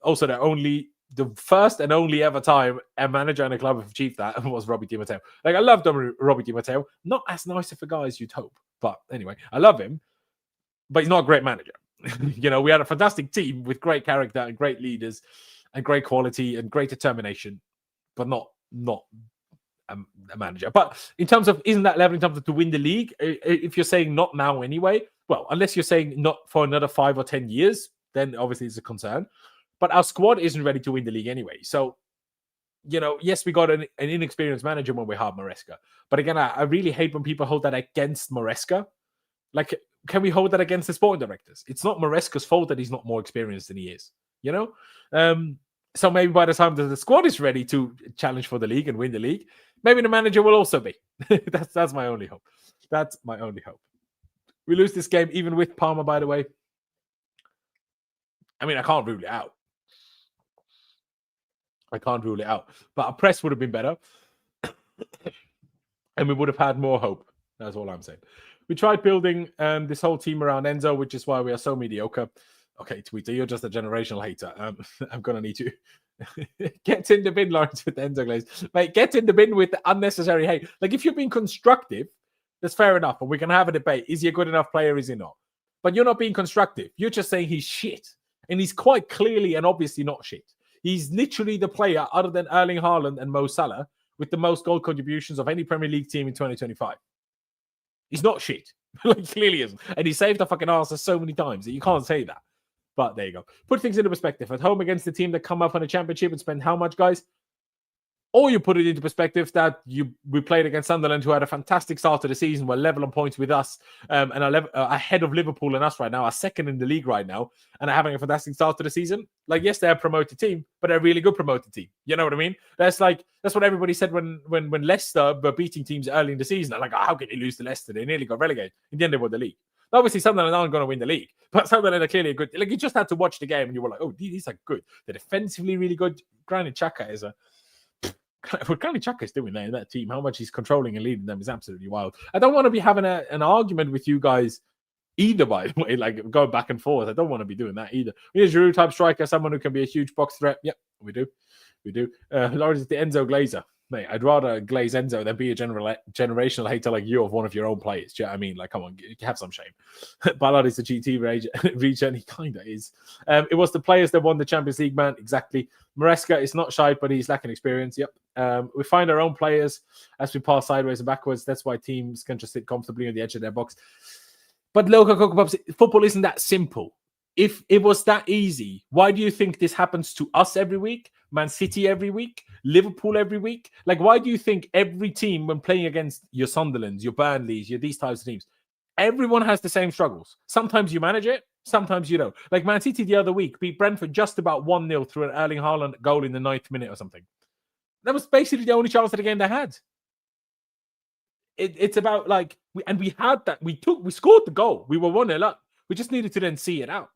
Also, the first and only ever time a manager and a club have achieved that was Robbie Di Matteo. Like, I love Robbie Di Matteo. Not as nice of a guy as you'd hope. But anyway, I love him. But he's not a great manager. You know, we had a fantastic team with great character and great leaders and great quality and great determination, but not a manager. But in terms of, isn't that level in terms of to win the league? If you're saying not now anyway, well, unless you're saying not for another 5 or 10 years, then obviously it's a concern. But our squad isn't ready to win the league anyway. So, you know, yes, we got an inexperienced manager when we have Maresca. But again, I really hate when people hold that against Maresca. Like, can we hold that against the sporting directors? It's not Maresca's fault that he's not more experienced than he is, you know? So maybe by the time that the squad is ready to challenge for the league and win the league, maybe the manager will also be. That's my only hope. That's my only hope. We lose this game even with Palmer, by the way. I mean, I can't rule it out. But our press would have been better. And we would have had more hope. That's all I'm saying. We tried building this whole team around Enzo, which is why we are so mediocre. Okay, Tweeter, you're just a generational hater. I'm going to need to get in the bin, Laurenz, with the Enzo Glaze. Mate, get in the bin with the unnecessary hate. Like, if you're being constructive, that's fair enough. And we can have a debate. Is he a good enough player? Is he not? But you're not being constructive. You're just saying he's shit. And he's quite clearly and obviously not shit. He's literally the player, other than Erling Haaland and Mo Salah, with the most goal contributions of any Premier League team in 2025. He's not shit. Like, clearly isn't. And he saved the fucking arse so many times that you can't say that. But there you go. Put things into perspective. At home against the team that come up on a championship and spend how much, guys? Or you put it into perspective that we played against Sunderland, who had a fantastic start to the season, were level on points with us, and are ahead of Liverpool and us right now, are second in the league right now, and are having a fantastic start to the season. Like, yes, they're a promoted team, but they're a really good promoted team. You know what I mean? That's what everybody said when Leicester were beating teams early in the season. They're like, oh, how can you lose to Leicester? They nearly got relegated. In the end, they won the league. Obviously, Sunderland aren't going to win the league, but Sunderland are clearly a good. Like, you just had to watch the game, and you were like, "Oh, these are good. They're defensively really good." Granit Xhaka is what Granit Xhaka is doing there in that team. How much he's controlling and leading them is absolutely wild. I don't want to be having an argument with you guys either. By the way, like, going back and forth, I don't want to be doing that either. We need a Giroud type striker, someone who can be a huge box threat. Yep, we do. Laurenz is the Enzo Glazer. Mate, I'd rather glaze Enzo than be a generational hater like you of one of your own players. Do you know what I mean? Like, come on, have some shame. Ballard is the GT region. He kind of is. It was the players that won the Champions League, man. Exactly. Maresca is not shy, but he's lacking experience. Yep. We find our own players as we pass sideways and backwards. That's why teams can just sit comfortably on the edge of their box. But Local Coco Pops, football isn't that simple. If it was that easy, why do you think this happens to us every week? Man City every week? Liverpool every week? Like, why do you think every team, when playing against your Sunderlands, your Burnleys, these types of teams, everyone has the same struggles? Sometimes you manage it, sometimes you don't. Like, Man City the other week beat Brentford just about 1-0 through an Erling Haaland goal in the 9th minute or something. That was basically the only chance of the game they had. It's about, like, we had that. We scored the goal. We were 1-0 up. We just needed to then see it out.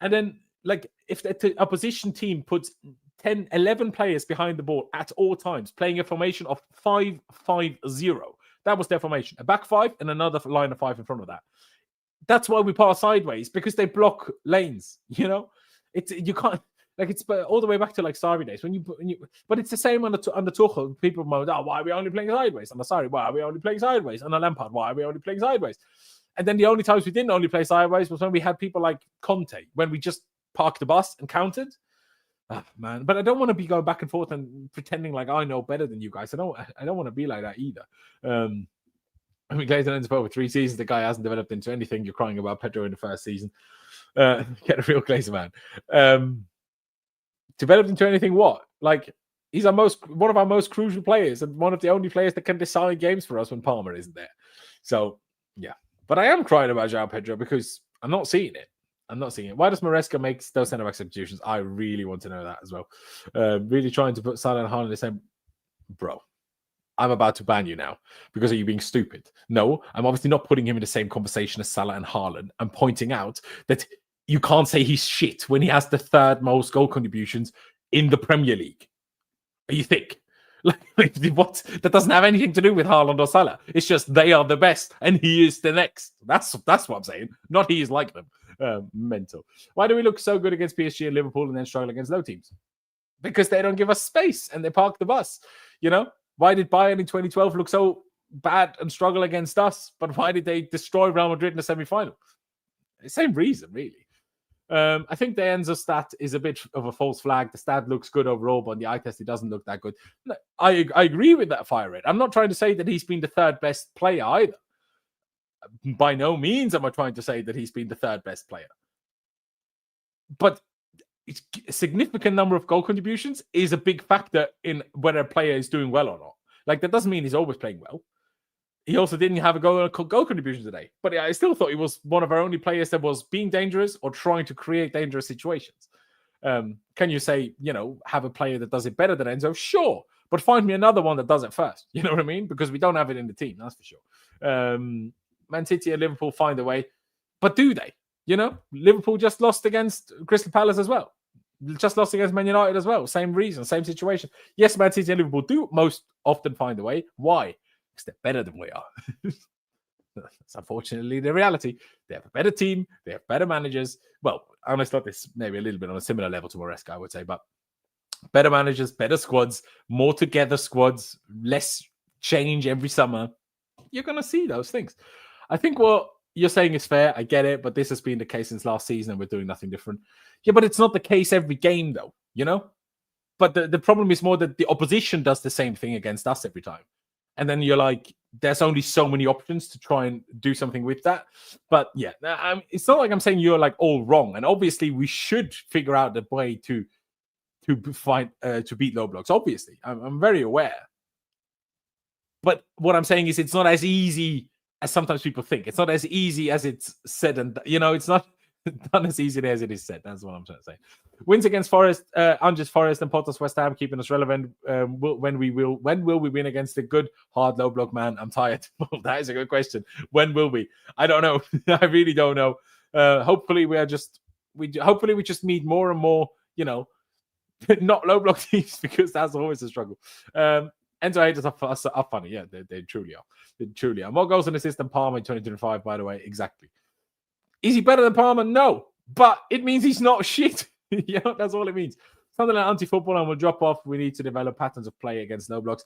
And then, like, if the opposition team puts 10, 11 players behind the ball at all times, playing a formation of 5-5-0, that was their formation. A back five and another line of 5 in front of that. That's why we pass sideways, because they block lanes, you know? You can't... Like it's all the way back to like Sarri days but it's the same on the Tuchel. People moan, oh, why are we only playing sideways? On the Sarri, why are we only playing sideways? On the Lampard, why are we only playing sideways? And then the only times we didn't only play sideways was when we had people like Conte, when we just parked the bus and counted. Oh, man, but I don't want to be going back and forth and pretending like I know better than you guys. I don't want to be like that either. I mean, Glazer's over 3 seasons. The guy hasn't developed into anything. You're crying about Pedro in the first season. Get a real Glazer man. Developed into anything? What? Like he's one of our most crucial players and one of the only players that can decide games for us when Palmer isn't there. So yeah. But I am crying about João Pedro because I'm not seeing it. Why does Maresca make those centre-back substitutions? I really want to know that as well. Really trying to put Salah and Haaland in the same... Bro, I'm about to ban you now because are you being stupid? No, I'm obviously not putting him in the same conversation as Salah and Haaland. I'm pointing out that you can't say he's shit when he has the 3rd most goal contributions in the Premier League. Are you thick? Like what? That doesn't have anything to do with Haaland or Salah. It's just they are the best and he is the next. That's what I'm saying. Not he is like them. Mental. Why do we look so good against PSG and Liverpool and then struggle against low teams? Because they don't give us space and they park the bus. You know? Why did Bayern in 2012 look so bad and struggle against us? But why did they destroy Real Madrid in the semi-final? Same reason, really. I think the Enzo stat is a bit of a false flag. The stat looks good overall, but on the eye test, it doesn't look that good. I agree with that fire rate. I'm not trying to say that he's been the 3rd best player either. By no means am I trying to say that he's been the 3rd best player. But a significant number of goal contributions is a big factor in whether a player is doing well or not. Like, that doesn't mean he's always playing well. He also didn't have a goal contribution today. But I still thought he was one of our only players that was being dangerous or trying to create dangerous situations. Can you say, have a player that does it better than Enzo? Sure. But find me another one that does it first. You know what I mean? Because we don't have it in the team, that's for sure. Man City and Liverpool find a way. But do they? Liverpool just lost against Crystal Palace as well. Just lost against Man United as well. Same reason, same situation. Yes, Man City and Liverpool do most often find a way. Why? Because they're better than we are. That's unfortunately the reality. They have a better team. They have better managers. Well, I almost thought this maybe a little bit on a similar level to Maresca, I would say. But better managers, better squads, more together squads, less change every summer. You're going to see those things. I think what you're saying is fair. I get it. But this has been the case since last season and we're doing nothing different. Yeah, but it's not the case every game, though, But the problem is more that the opposition does the same thing against us every time. And then you're like, there's only so many options to try and do something with that. But yeah, it's not like I'm saying you're like all wrong. And obviously we should figure out the way to beat low blocks. Obviously, I'm very aware. But what I'm saying is it's not as easy as sometimes people think. It's not as easy as it's said. And, it's not as easy as it is said. That's what I'm trying to say. Wins against Forest, Ange's Forest and Potter's West Ham, keeping us relevant. When will we win against a good, hard, low block man? I'm tired. Well, that is a good question. When will we? I don't know. I really don't know. Hopefully we just meet more and more, not low block teams, because that's always a struggle. Enzo haters are funny. Yeah, they truly are. They truly are. More goals and assists than Palmer in 2025, by the way. Exactly. Is he better than Palmer? No. But it means he's not shit. That's all it means. Sunderland anti-football and will drop off. We need to develop patterns of play against low blocks.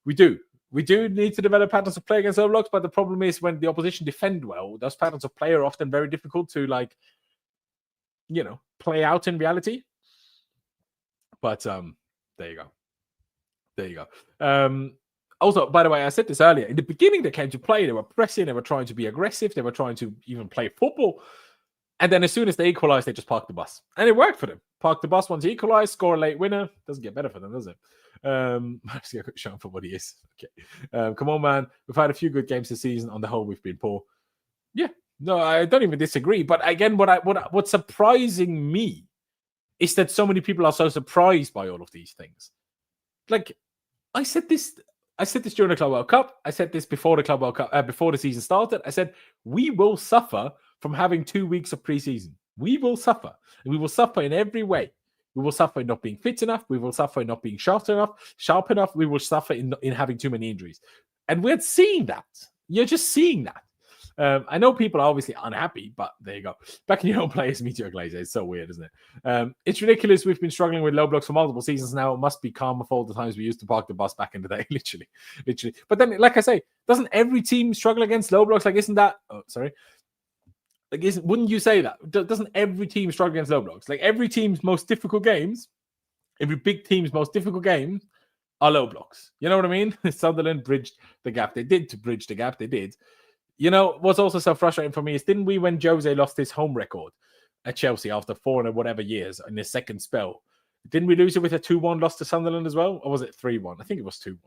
We do. We do need to develop patterns of play against low blocks, but the problem is when the opposition defend well, those patterns of play are often very difficult to, play out in reality. But there you go. Also, by the way, I said this earlier. In the beginning, they came to play. They were pressing. They were trying to be aggressive. They were trying to even play football. And then as soon as they equalized, they just parked the bus. And it worked for them. Park the bus once he equalized, score a late winner. Doesn't get better for them, does it? Let's get shown for what he is. Okay. Come on, man. We've had a few good games this season. On the whole, we've been poor. Yeah. No, I don't even disagree. But again, what's surprising me is that so many people are so surprised by all of these things. Like, I said this during the Club World Cup. I said this before the Club World Cup, before the season started. I said, we will suffer from having 2 weeks of preseason. We will suffer. And we will suffer in every way. We will suffer in not being fit enough. We will suffer in not being sharp enough. We will suffer in having too many injuries. And we're seeing that. You're just seeing that. I know people are obviously unhappy, but there you go. Backing your own players, meteor glazer. It's so weird, isn't it? It's ridiculous. We've been struggling with low blocks for multiple seasons now. It must be karma for all the times we used to park the bus back in the day, literally. But then, like I say, doesn't every team struggle against low blocks? Like, isn't that? Oh, sorry. Like, wouldn't you say that? Doesn't every team struggle against low blocks? Like, every team's most difficult games, every big team's most difficult games are low blocks. You know what I mean? Sunderland bridged the gap. They did to bridge the gap. They did. You know, what's also so frustrating for me is, didn't we, when Jose lost his home record at Chelsea after 4 and whatever years in his second spell, didn't we lose it with a 2-1 loss to Sunderland as well? Or was it 3-1? I think it was 2-1.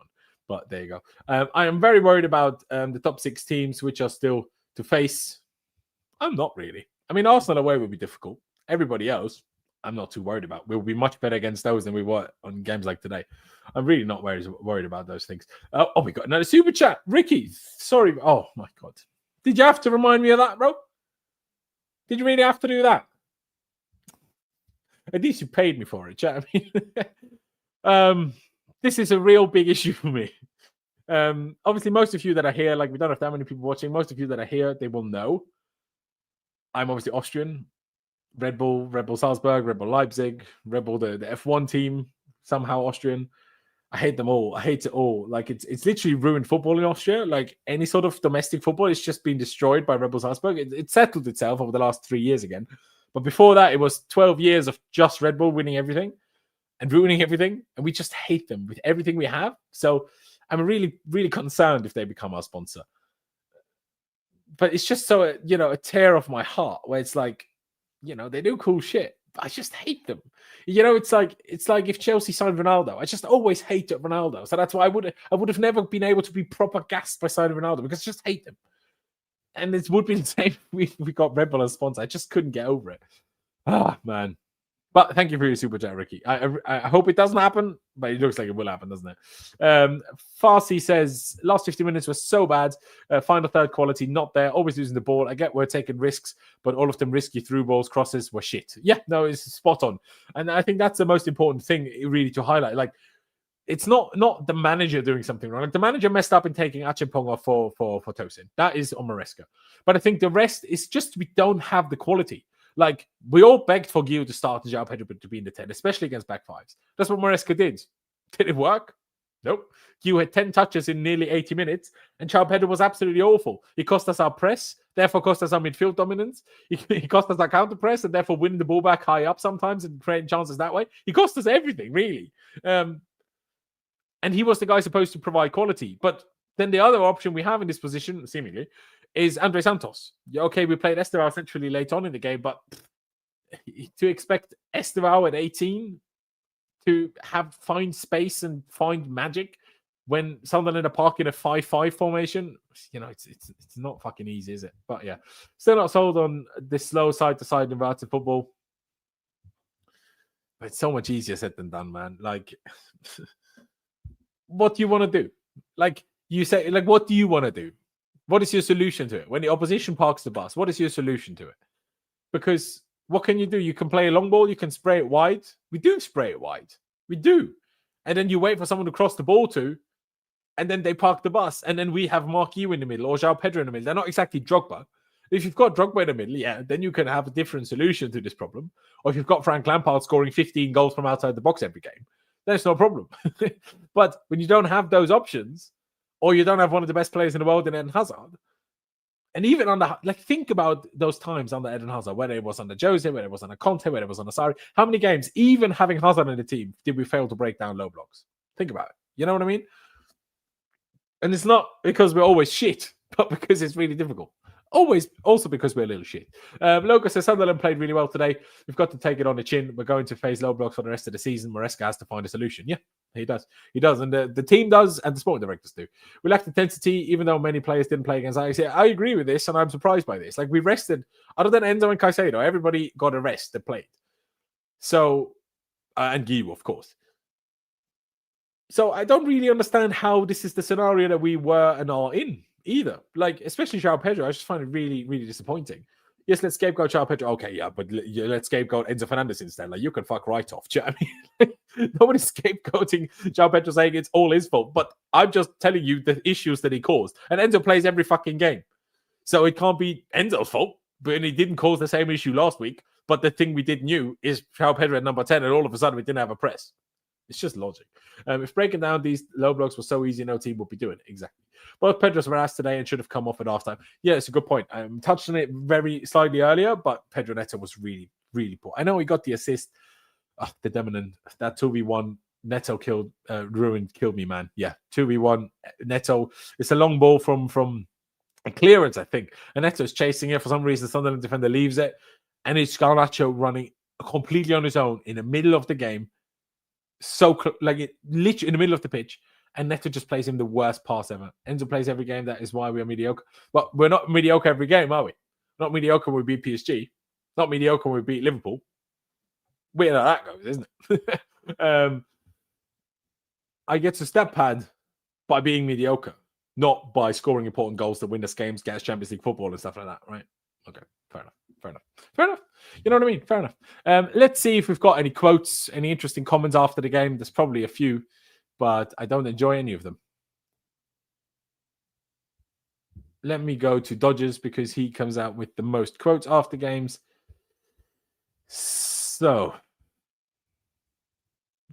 But there you go. I am very worried about the top 6 teams, which are still to face. I'm not really. I mean, Arsenal away would be difficult. Everybody else, I'm not too worried about. We'll be much better against those than we were on games like today. I'm really not worried about those things. Oh, we got another super chat. Ricky, sorry. Oh, my God. Did you have to remind me of that, bro? Did you really have to do that? At least you paid me for it, chat. I mean, this is a real big issue for me. Obviously, most of you that are here, like, we don't have that many people watching. Most of you that are here, they will know. I'm obviously Austrian. Red Bull Salzburg, Red Bull Leipzig, Red Bull, the F1 team, somehow Austrian. I hate them all. I hate it all. Like, it's literally ruined football in Austria. Like, any sort of domestic football, it's just been destroyed by Red Bull Salzburg. It settled itself over the last 3 years again. But before that, it was 12 years of just Red Bull winning everything and ruining everything. And we just hate them with everything we have. So I'm really, really concerned if they become our sponsor. But it's just so, a tear of my heart where it's like, they do cool shit, but I just hate them. It's like if Chelsea signed Ronaldo. I just always hated Ronaldo. So that's why I would have never been able to be proper gassed by signing Ronaldo, because I just hate them. And it would be the same if we got Red Bull as sponsor. I just couldn't get over it. Ah, man. But thank you for your super chat, Ricky. I hope it doesn't happen, but it looks like it will happen, doesn't it? Farsi says, last 50 minutes was so bad. Final third quality, not there. Always losing the ball. I get we're taking risks, but all of them risky through balls, crosses were shit. Yeah, no, it's spot on. And I think that's the most important thing really to highlight. Like, it's not the manager doing something wrong. Like, the manager messed up in taking Acheampong off for Tosin. That is on Maresca. But I think the rest is just we don't have the quality. Like, we all begged for Guiu to start and João Pedro to be in the 10, especially against back fives. That's what Maresca did. Did it work? Nope. Guiu had 10 touches in nearly 80 minutes, and João Pedro was absolutely awful. He cost us our press, therefore cost us our midfield dominance. He cost us our counter press, and therefore winning the ball back high up sometimes and creating chances that way. He cost us everything, really. And he was the guy supposed to provide quality. But then the other option we have in this position, seemingly, is Andre Santos. Okay, we played Estevao essentially late on in the game, but to expect Estevao at 18 to find space and find magic when Sunderland are parking a 5-5 formation, it's not fucking easy, is it? But yeah, still not sold on this slow side-to-side inverted football. But it's so much easier said than done, man. Like, what do you want to do? Like, you say, like, what do you want to do? What is your solution to it? When the opposition parks the bus, what is your solution to it? Because what can you do? You can play a long ball. You can spray it wide. We do spray it wide. We do. And then you wait for someone to cross the ball to, and then they park the bus. And then we have Marc Guiu in the middle or João Pedro in the middle. They're not exactly Drogba. If you've got Drogba in the middle, yeah, then you can have a different solution to this problem. Or if you've got Frank Lampard scoring 15 goals from outside the box every game, that's no problem. But when you don't have those options, or you don't have one of the best players in the world in Eden Hazard. And even think about those times under Eden Hazard, whether it was under Jose, whether it was under Conte, whether it was under Sarri. How many games, even having Hazard in the team, did we fail to break down low blocks? Think about it. You know what I mean? And it's not because we're always shit, but because it's really difficult. Always, also because we're a little shit. Loco says, Sunderland played really well today. We've got to take it on the chin. We're going to face low blocks for the rest of the season. Maresca has to find a solution. Yeah, he does. He does. And the team does, and the sporting directors do. We lacked intensity, even though many players didn't play against Ajax. I agree with this, and I'm surprised by this. Like, we rested, other than Enzo and Caicedo, everybody got a rest that played. So, and Guiu, of course. So I don't really understand how this is the scenario that we were and are in either. Like, especially João Pedro, I just find it really, really disappointing. Yes, let's scapegoat João Pedro. Okay, yeah, but let's scapegoat Enzo Fernandez instead. Like, you can fuck right off. Do you know what I mean? Nobody's scapegoating João Pedro saying it's all his fault. But I'm just telling you the issues that he caused. And Enzo plays every fucking game. So it can't be Enzo's fault. But he didn't cause the same issue last week. But the thing we did knew is how Pedro at number 10, and all of a sudden we didn't have a press. It's just logic. If breaking down these low blocks was so easy, no team would be doing it. Exactly. Both Pedro's were asked today and should have come off at halftime. Yeah, it's a good point. I touched on it very slightly earlier, but Pedro Neto was really, really poor. I know he got the assist. Oh, the dominant, that 2v1 Neto killed me, man. Yeah, 2v1 Neto. It's a long ball from a clearance, I think. And Neto's chasing it. For some reason, the Sunderland defender leaves it. And it's Garnacho running completely on his own in the middle of the game. Literally in the middle of the pitch, and Neto just plays him the worst pass ever. Enzo plays every game. That is why we are mediocre. But we're not mediocre every game, are we? Not mediocre when we beat PSG. Not mediocre when we beat Liverpool. Weird how that goes, isn't it? I get to step pad by being mediocre, not by scoring important goals that win us games, get us Champions League football and stuff like that, right? Okay, fair enough. You know what I mean? Fair enough. Let's see if we've got any quotes, any interesting comments after the game. There's probably a few, but I don't enjoy any of them. Let me go to Dodgers because he comes out with the most quotes after games. So,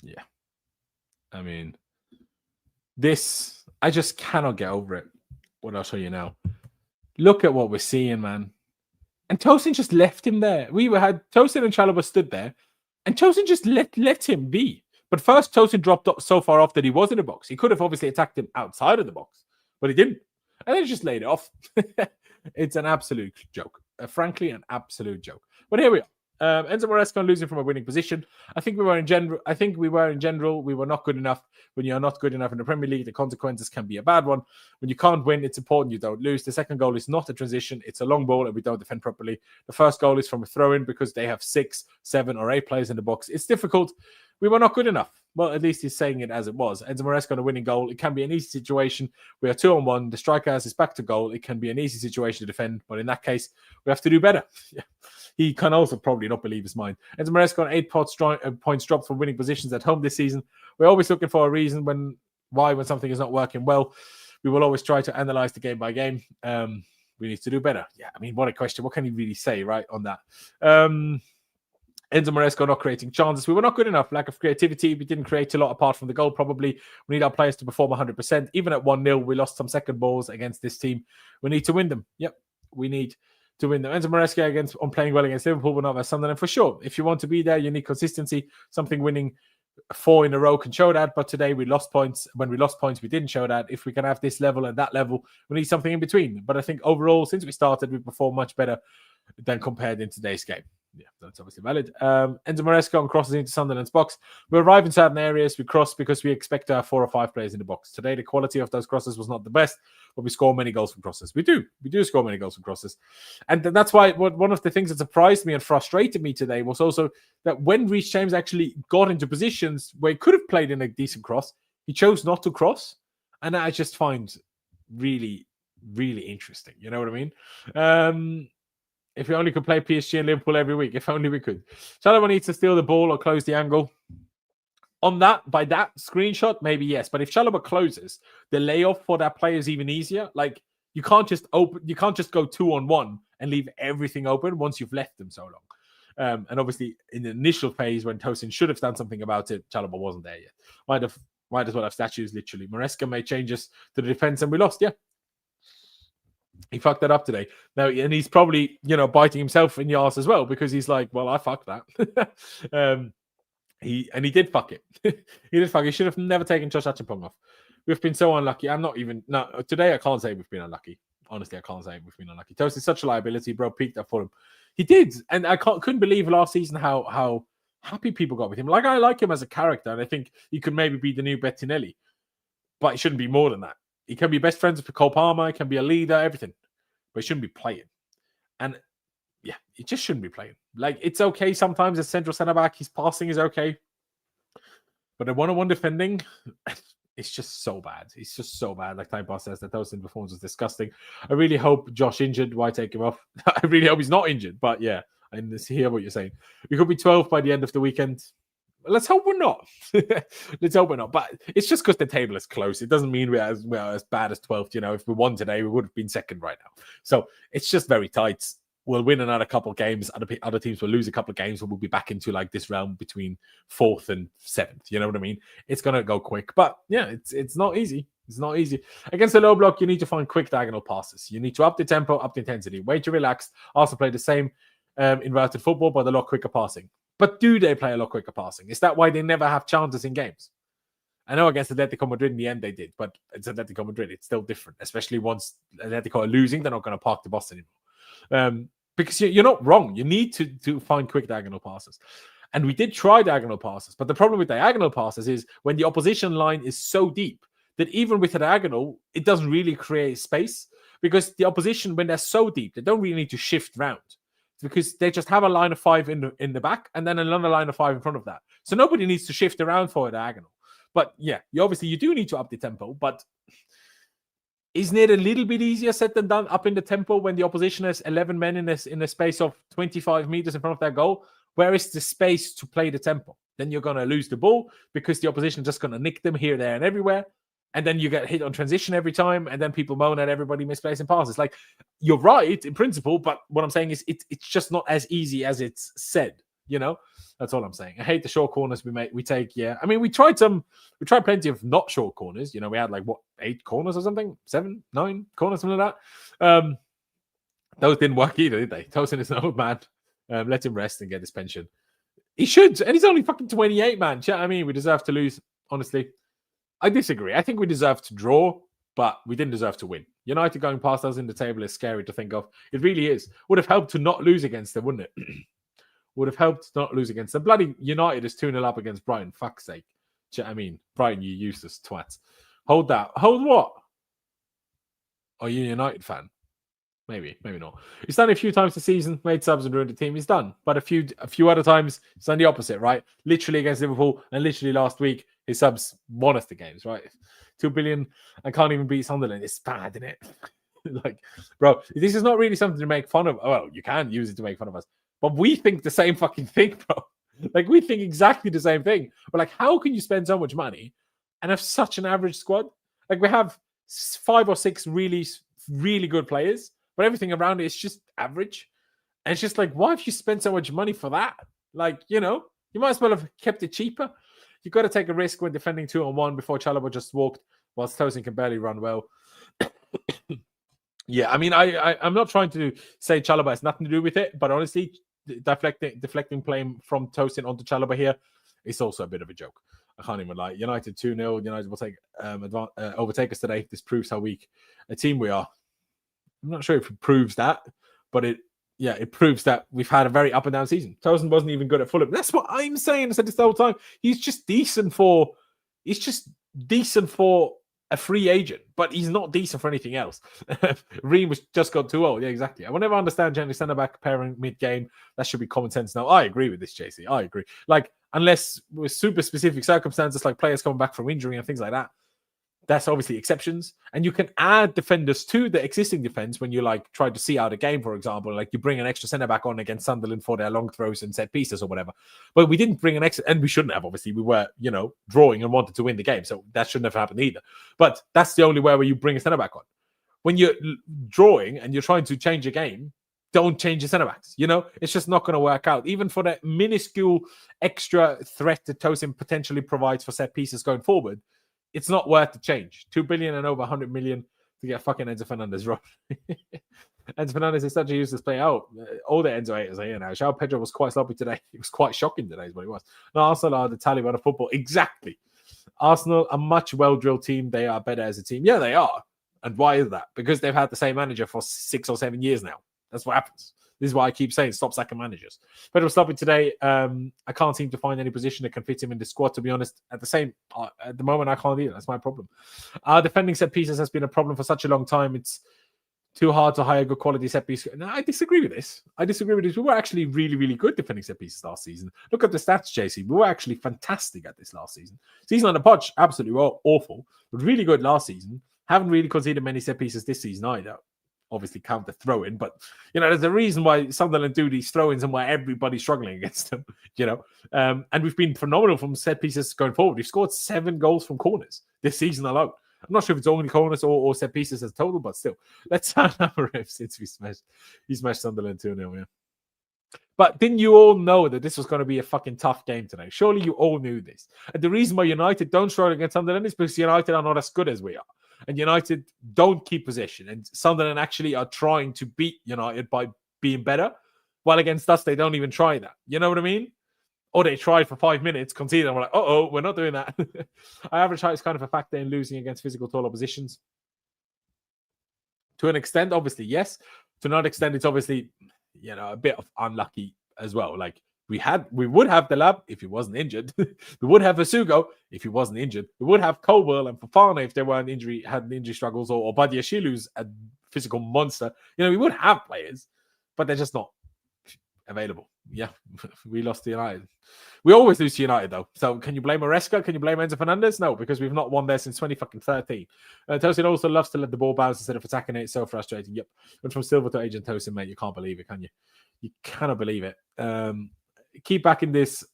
yeah. I mean, this, I just cannot get over it. What I'll show you now. Look at what we're seeing, man. And Tosin just left him there. Had Tosin and Chalobah stood there, and Tosin just let him be. But first, Tosin dropped up so far off that he was in the box. He could have obviously attacked him outside of the box, but he didn't. And then he just laid it off. It's an absolute joke. Frankly, an absolute joke. But here we are. Enzo Maresca losing from a winning position. I think we were in general, we were not good enough. When you're not good enough in the Premier League, the consequences can be a bad one. When you can't win, it's important you don't lose. The second goal is not a transition. It's a long ball and we don't defend properly. The first goal is from a throw-in because they have 6, 7 or 8 players in the box. It's difficult. We were not good enough. Well, at least he's saying it as it was. Enzo Maresca on a winning goal. It can be an easy situation. We are 2-on-1. The striker has his back to goal. It can be an easy situation to defend. But in that case, we have to do better. He can also probably not believe his mind. Enzo Maresca on 8 points dropped from winning positions at home this season. We're always looking for a reason when something is not working well. We will always try to analyze the game by game. We need to do better. Yeah, I mean, what a question. What can you really say, right, on that? Enzo Maresca not creating chances. We were not good enough. Lack of creativity. We didn't create a lot apart from the goal, probably. We need our players to perform 100%. Even at 1-0, we lost some second balls against this team. We need to win them. Yep, we need to win them. Enzo Maresca on playing well against Liverpool, but not versus Sunderland for sure. If you want to be there, you need consistency. Something winning 4 in a row can show that, but today we lost points. When we lost points, we didn't show that. If we can have this level and that level, we need something in between. But I think overall, since we started, we performed much better than compared in today's game. Yeah, that's obviously valid. Enzo Maresca on crosses into Sunderland's box. We arrive in certain areas, we cross because we expect to have 4 or 5 players in the box. Today, the quality of those crosses was not the best, but we score many goals from crosses. We do score many goals from crosses. And that's why one of the things that surprised me and frustrated me today was also that when Reece James actually got into positions where he could have played in a decent cross, he chose not to cross. And I just find really, really interesting. You know what I mean? If we only could play PSG and Liverpool every week, if only we could. Chalobah needs to steal the ball or close the angle. By that screenshot, maybe yes. But if Chalobah closes, the layoff for that player is even easier. Like you can't just go 2-on-1 and leave everything open once you've left them so long. And obviously, in the initial phase when Tosin should have done something about it, Chalobah wasn't there yet. Might as well have statues, literally. Maresca made changes to the defense and we lost, yeah. He fucked that up today. Now, and he's probably, biting himself in the arse as well because he's like, well, I fucked that. He did fuck it. He did fuck it. He should have never taken Josh Acheampong off. We've been so unlucky. Today I can't say we've been unlucky. Honestly, I can't say we've been unlucky. Tosin's such a liability, bro. Peaked up for him. He did. And I couldn't believe last season how happy people got with him. Like, I like him as a character, and I think he could maybe be the new Bettinelli. But he shouldn't be more than that. He can be best friends with Cole Palmer. He can be a leader, everything. But he shouldn't be playing. And, yeah, he just shouldn't be playing. Like, it's okay sometimes as central centre-back. His passing is okay. But the one-on-one defending, it's just so bad. It's just so bad. Like Time Pass says, that Tosin performance was disgusting. I really hope Josh injured. Why take him off? I really hope he's not injured. But, yeah, I hear what you're saying. We could be 12 by the end of the weekend. Let's hope we're not. Let's hope we're not. But it's just because the table is close. It doesn't mean we're as bad as 12th. You know, if we won today, we would have been second right now. So it's just very tight. We'll win another couple of games. Other teams will lose a couple of games, and we'll be back into like this realm between 4th and 7th. You know what I mean? It's gonna go quick. But yeah, it's not easy. It's not easy. Against the low block, you need to find quick diagonal passes. You need to up the tempo, up the intensity. Way too relaxed. Also play the same inverted football, but a lot quicker passing. But do they play a lot quicker passing? Is that why they never have chances in games? I know against Atletico Madrid in the end they did, but it's Atletico Madrid. It's still different, especially once Atletico are losing. They're not going to park the bus anymore. Because you're not wrong. You need to find quick diagonal passes. And we did try diagonal passes, but the problem with diagonal passes is when the opposition line is so deep that even with a diagonal, it doesn't really create space, because the opposition, when they're so deep, they don't really need to shift round, because they just have a line of 5 in the back and then another line of 5 in front of that. So nobody needs to shift around for a diagonal. But yeah, you do need to up the tempo, but isn't it a little bit easier said than done up in the tempo when the opposition has 11 men in a space of 25 meters in front of their goal? Where is the space to play the tempo? Then you're going to lose the ball because the opposition is just going to nick them here, there, and everywhere. And then you get hit on transition every time, and then people moan at everybody misplacing passes. Like, you're right in principle, but what I'm saying is it's just not as easy as it's said, you know? That's all I'm saying. I hate the short corners we take, yeah. I mean, we tried plenty of not short corners. You know, we had like, 8 corners or something? 7, 9 corners, something like that. Those didn't work either, did they? Tosin is an old man. Let him rest and get his pension. He should, and he's only fucking 28, man. I mean, we deserve to lose, honestly. I disagree. I think we deserve to draw, but we didn't deserve to win. United going past us in the table is scary to think of. It really is. Would have helped to not lose against them, wouldn't it? Would have helped to not lose against them. Bloody United is 2-0 up against Brighton. Fuck's sake. I mean, Brighton, you useless twats. Hold that. Hold what? Are you a United fan? Maybe not. He's done it a few times this season, made subs and ruined the team. He's done. But a few other times, he's done the opposite, right? Literally against Liverpool, and literally last week, his subs won us the games, right? 2 billion, I can't even beat Sunderland. It's bad, isn't it? Like, bro, this is not really something to make fun of. Well, you can use it to make fun of us. But we think the same fucking thing, bro. Like, we think exactly the same thing. But, like, how can you spend so much money and have such an average squad? Like, we have 5 or 6 really, really good players, but everything around it is just average. And it's just like, why have you spent so much money for that? Like, you know, you might as well have kept it cheaper. You've got to take a risk when defending 2-on-1 before Chalobah just walked, whilst Tosin can barely run well. Yeah, I mean, I'm not trying to say Chalobah has nothing to do with it, but honestly, deflecting play from Tosin onto Chalobah here is also a bit of a joke. I can't even lie. United 2-0. United will overtake us today. This proves how weak a team we are. I'm not sure if it proves that, but it proves that we've had a very up and down season. Tosin wasn't even good at Fulham. That's what I'm saying. I said this the whole time. He's just decent for a free agent, but he's not decent for anything else. Ream was just got too old. Yeah, exactly. I will never understand generally centre-back pairing mid-game. That should be common sense now. I agree with this, JC. I agree. Like, unless with super specific circumstances, like players coming back from injury and things like that, that's obviously exceptions. And you can add defenders to the existing defense when you like try to see out a game, for example. Like you bring an extra centre-back on against Sunderland for their long throws and set pieces or whatever. But we didn't bring an extra, and we shouldn't have, obviously. We were, drawing and wanted to win the game. So that shouldn't have happened either. But that's the only way where you bring a centre-back on. When you're drawing and you're trying to change a game, don't change your centre-backs. It's just not going to work out. Even for that minuscule extra threat that Tosin potentially provides for set pieces going forward, it's not worth the change. 2 billion and over 100 million to get fucking Enzo Fernandez wrong. Enzo Fernandez is such a useless player. All the Enzo haters are here now. João Pedro was quite sloppy today. It was quite shocking today is what it was. No, Arsenal are the Talbi of football. Exactly. Arsenal, a much well-drilled team. They are better as a team. Yeah, they are. And why is that? Because they've had the same manager for 6 or 7 years now. That's what happens. This is why I keep saying stop sacking managers. Pedro sloppy today. I can't seem to find any position that can fit him in the squad, to be honest. At the moment, I can't either. That's my problem. Defending set pieces has been a problem for such a long time. It's too hard to hire good quality set pieces. No, I disagree with this. We were actually really, really good defending set pieces last season. Look at the stats, JC. We were actually fantastic at this last season. Season on the Podge, absolutely awful, but really good last season. Haven't really conceded many set pieces this season either. obviously count the throw-in, but there's a reason why Sunderland do these throw-ins and why everybody's struggling against them. And we've been phenomenal from set pieces going forward. We've scored 7 goals from corners this season alone. I'm not sure if it's only corners or set pieces as total, but still, let's have a rip since he smashed Sunderland 2-0. Yeah. But didn't you all know that this was going to be a fucking tough game today? Surely you all knew this. And the reason why United don't struggle against Sunderland is because United are not as good as we are. And United don't keep possession. And Sunderland actually are trying to beat United by being better. While against us, they don't even try that. You know what I mean? Or they tried for 5 minutes, conceded, and we're like, we're not doing that. Our average height is kind of a factor in losing against physical tall oppositions. To an extent, obviously, yes. To another extent, it's obviously, a bit of unlucky as well. Like, we would have the lab if he wasn't injured. We would have Asugo if he wasn't injured. We would have Colwell and Fofana if they weren't had injury struggles, or Badiashile, who's a physical monster. We would have players, but they're just not available. Yeah, we lost to United. We always lose to United, though. So can you blame Maresca? Can you blame Enzo Fernandez? No, because we've not won there since 2013. Tosin also loves to let the ball bounce instead of attacking it. It's so frustrating. Yep. Went from silver to agent Tosin, mate. You can't believe it, can you? You cannot believe it. Keep backing this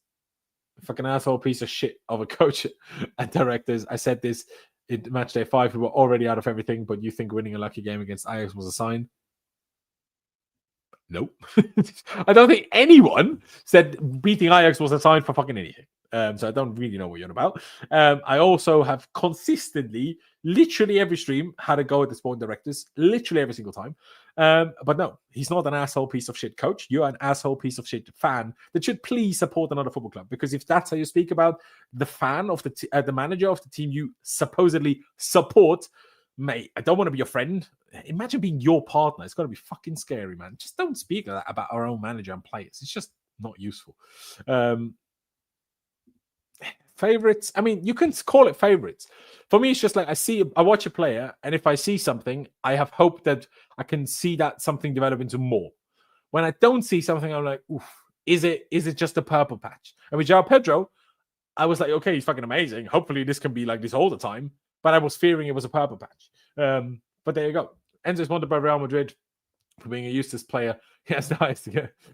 fucking asshole piece of shit of a coach and directors. I said this in match day 5. We were already out of everything, but you think winning a lucky game against Ajax was a sign? Nope. I don't think anyone said beating Ajax was a sign for fucking anything. So I don't really know what you're on about. I also have consistently, literally every stream, had a go at the sport directors, literally every single time. But no, he's not an asshole piece of shit coach. You're an asshole piece of shit fan that should please support another football club. Because if that's how you speak about the fan of the manager of the team you supposedly support, mate, I don't want to be your friend. Imagine being your partner. It's got to be fucking scary, man. Just don't speak like that about our own manager and players. It's just not useful. Favorites. I mean, you can call it favorites. For me, it's just like I watch a player, and if I see something, I have hope that I can see that something develop into more. When I don't see something, I'm like, oof, is it just a purple patch? And with João Pedro, I was like, okay, he's fucking amazing. Hopefully this can be like this all the time. But I was fearing it was a purple patch. But there you go. Enzo's wanted by Real Madrid for being a useless player. He has the highest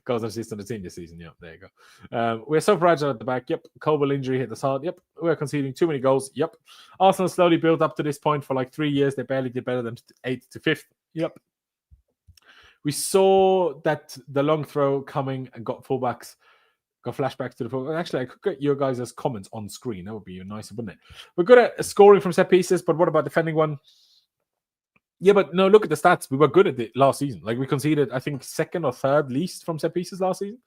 goals and assists on the team this season. Yeah, there you go. We're so fragile at the back. Yep. Colwell injury hit us hard. Yep. We're conceding too many goals. Yep. Arsenal slowly built up to this point for like 3 years. They barely did better than 8th to 5th. Yep. We saw that the long throw coming and got fullbacks. Got flashbacks to the full. Actually, I could get your guys' comments on screen. That would be nicer, wouldn't it? We're good at scoring from set pieces, but what about defending one? Yeah, but no, look at the stats. We were good at it last season. Like, we conceded, I think, 2nd or 3rd least from set pieces last season.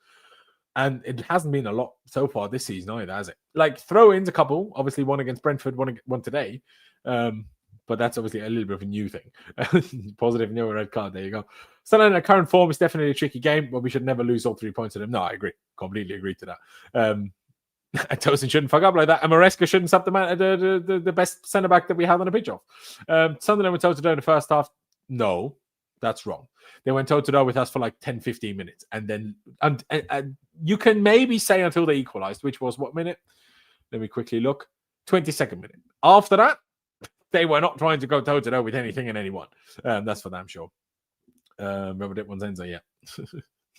And it hasn't been a lot so far this season either, has it? Like, throw-ins a couple. Obviously, one against Brentford, one today. But that's obviously a little bit of a new thing. Positive, no red card. There you go. Sunderland at current form is definitely a tricky game, but we should never lose all 3 points to them. No, I agree. Completely agree to that. Tosin shouldn't fuck up like that. And Maresca shouldn't sub the best centre-back that we had on the pitch off. Sunderland went toe-to-toe in the first half. No, that's wrong. They went toe-to-toe with us for like 10, 15 minutes. And then and you can maybe say until they equalised, which was what minute? Let me quickly look. 22nd minute. After that, they were not trying to go toe-to-toe with anything and anyone. That's for damn sure. Remember that one's Enzo, yeah.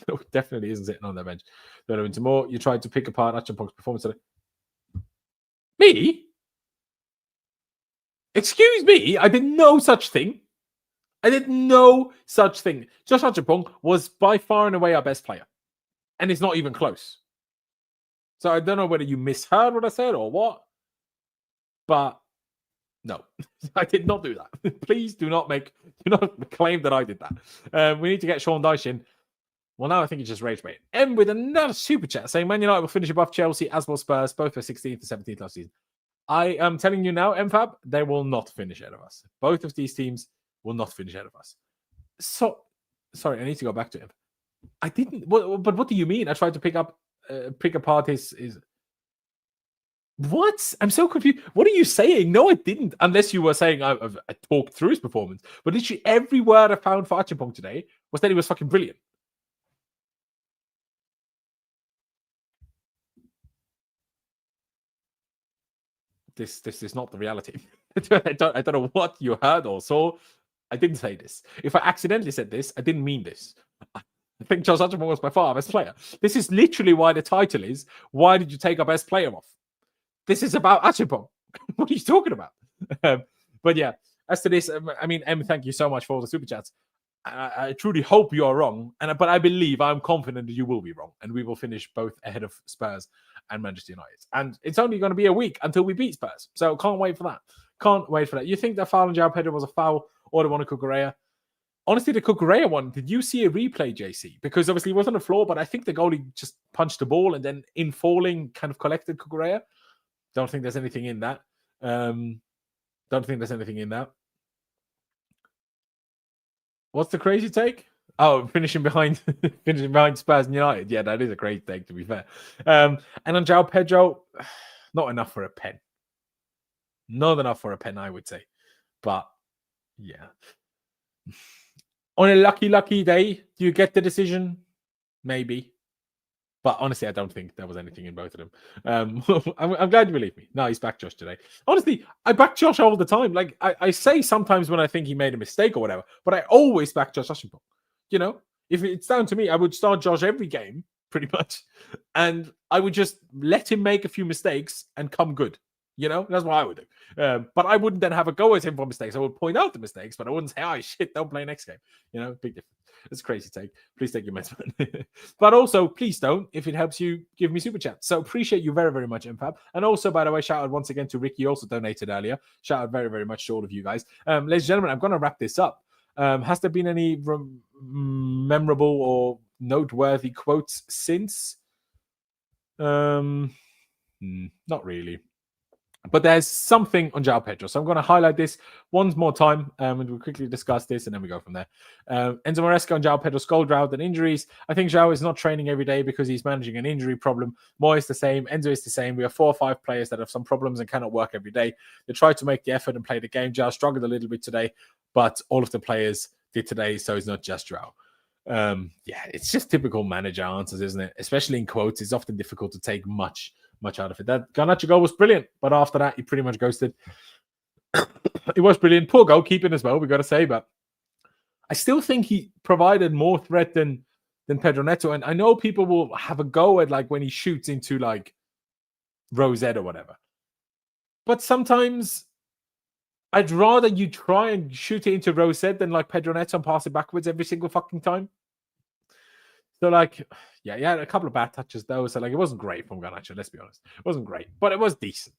No, definitely isn't sitting on their bench. Don't into more. You tried to pick apart Acheampong's performance today. Me? Excuse me? I did no such thing. I did no such thing. Josh Acheampong was by far and away our best player. And it's not even close. So I don't know whether you misheard what I said or what. But no, I did not do that. Please do not claim that I did that. We need to get Sean Dyche in. Well, now I think it's just rage bait. And with another super chat saying Man United will finish above Chelsea as well Spurs, both for 16th and 17th last season. I am telling you now, MFAB, they will not finish ahead of us. Both of these teams will not finish ahead of us. So, sorry, I need to go back to him. I didn't. But what do you mean? I tried to pick apart his. What? I'm so confused. What are you saying? No, I didn't. Unless you were saying I talked through his performance. But literally every word I found for Acheampong today was that he was fucking brilliant. This is not the reality. I don't know what you heard or saw. I didn't say this. If I accidentally said this, I didn't mean this. I think Josh Acheampong was by far our best player. This is literally why the title is, why did you take our best player off? This is about Acheampong. What are you talking about? But yeah, as to this, I mean, Em, thank you so much for all the super chats. I truly hope you are wrong, but I believe, I'm confident that you will be wrong, and we will finish both ahead of Spurs and Manchester United. And it's only going to be a week until we beat Spurs, so can't wait for that. Can't wait for that. You think that foul on João Pedro was a foul, or the one on Cucurella? Honestly, the Cucurella one, did you see a replay, JC? Because obviously he was on the floor, but I think the goalie just punched the ball and then in falling kind of collected Cucurella. Don't think there's anything in that. Don't think there's anything in that. What's the crazy take? Oh, finishing behind Spurs and United. Yeah, that is a crazy take, to be fair. And on João Pedro, not enough for a pen. Not enough for a pen, I would say. But yeah. On a lucky day, do you get the decision? Maybe. But honestly, I don't think there was anything in both of them. I'm glad you believe me. No, he's back Josh today. Honestly, I back Josh all the time. Like, I say sometimes when I think he made a mistake or whatever, but I always back Josh Acheampong. You know, if it's down to me, I would start Josh every game, pretty much. And I would just let him make a few mistakes and come good. You know, that's what I would do. But I wouldn't then have a go at him for mistakes. I would point out the mistakes, but I wouldn't say, oh, shit, don't play next game. You know, big difference. It's a crazy take. Please take your meds. But also, please don't, if it helps you, give me super chat. So appreciate you very, very much, MFAB. And also, by the way, shout out once again to Ricky, also donated earlier. Shout out very, very much to all of you guys. Ladies and gentlemen, I'm going to wrap this up. Has there been any memorable or noteworthy quotes since? Not really. But there's something on João Pedro. So I'm going to highlight this one more time and we'll quickly discuss this and then we go from there. Enzo Maresca and João Pedro scold drought and injuries. I think João is not training every day because he's managing an injury problem. Moy is the same. Enzo is the same. We have 4 or 5 players that have some problems and cannot work every day. They try to make the effort and play the game. João struggled a little bit today, but all of the players did today, so it's not just João. Yeah, it's just typical manager answers, isn't it? Especially in quotes, it's often difficult to take much out of it. That Garnacho goal was brilliant, but after that, he pretty much ghosted. It was brilliant. Poor goalkeeping as well, we got to say, but I still think he provided more threat than Pedro Neto. And I know people will have a go at like when he shoots into like Rosette or whatever. But sometimes I'd rather you try and shoot it into Rosette than like Pedro Neto and pass it backwards every single fucking time. So, like, yeah, he had a couple of bad touches, though. So, like, it wasn't great from Garnacho, let's be honest. It wasn't great, but it was decent.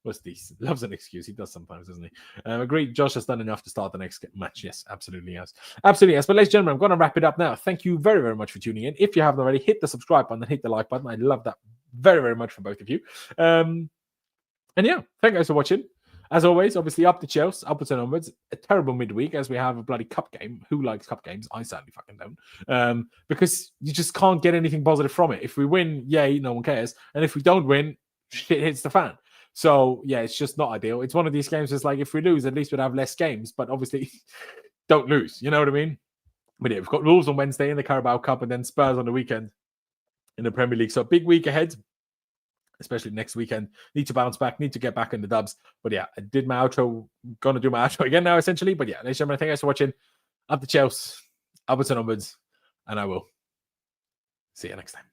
It was decent. Loves an excuse. He does sometimes, doesn't he? Agreed. Josh has done enough to start the next match. Yes, absolutely yes. Absolutely yes. But, ladies and gentlemen, I'm going to wrap it up now. Thank you very, very much for tuning in. If you haven't already, hit the subscribe button and hit the like button. I love that very, very much from both of you. And, yeah, thank you guys for watching. As always, obviously, up the Chelsea, upwards and onwards. A terrible midweek as we have a bloody cup game. Who likes cup games? I certainly fucking don't. Because you just can't get anything positive from it. If we win, yay, no one cares. And if we don't win, shit hits the fan. So, yeah, it's just not ideal. It's one of these games that's like, if we lose, at least we'd have less games. But obviously, don't lose. You know what I mean? But yeah, we've got Wolves on Wednesday in the Carabao Cup and then Spurs on the weekend in the Premier League. So, big week ahead. Especially next weekend. Need to bounce back, need to get back in the dubs. But yeah, I did my outro. Gonna do my outro again now, essentially. But yeah, ladies and gentlemen, thank you guys for watching. Up the Chelsea, upwards and onwards, and I will see you next time.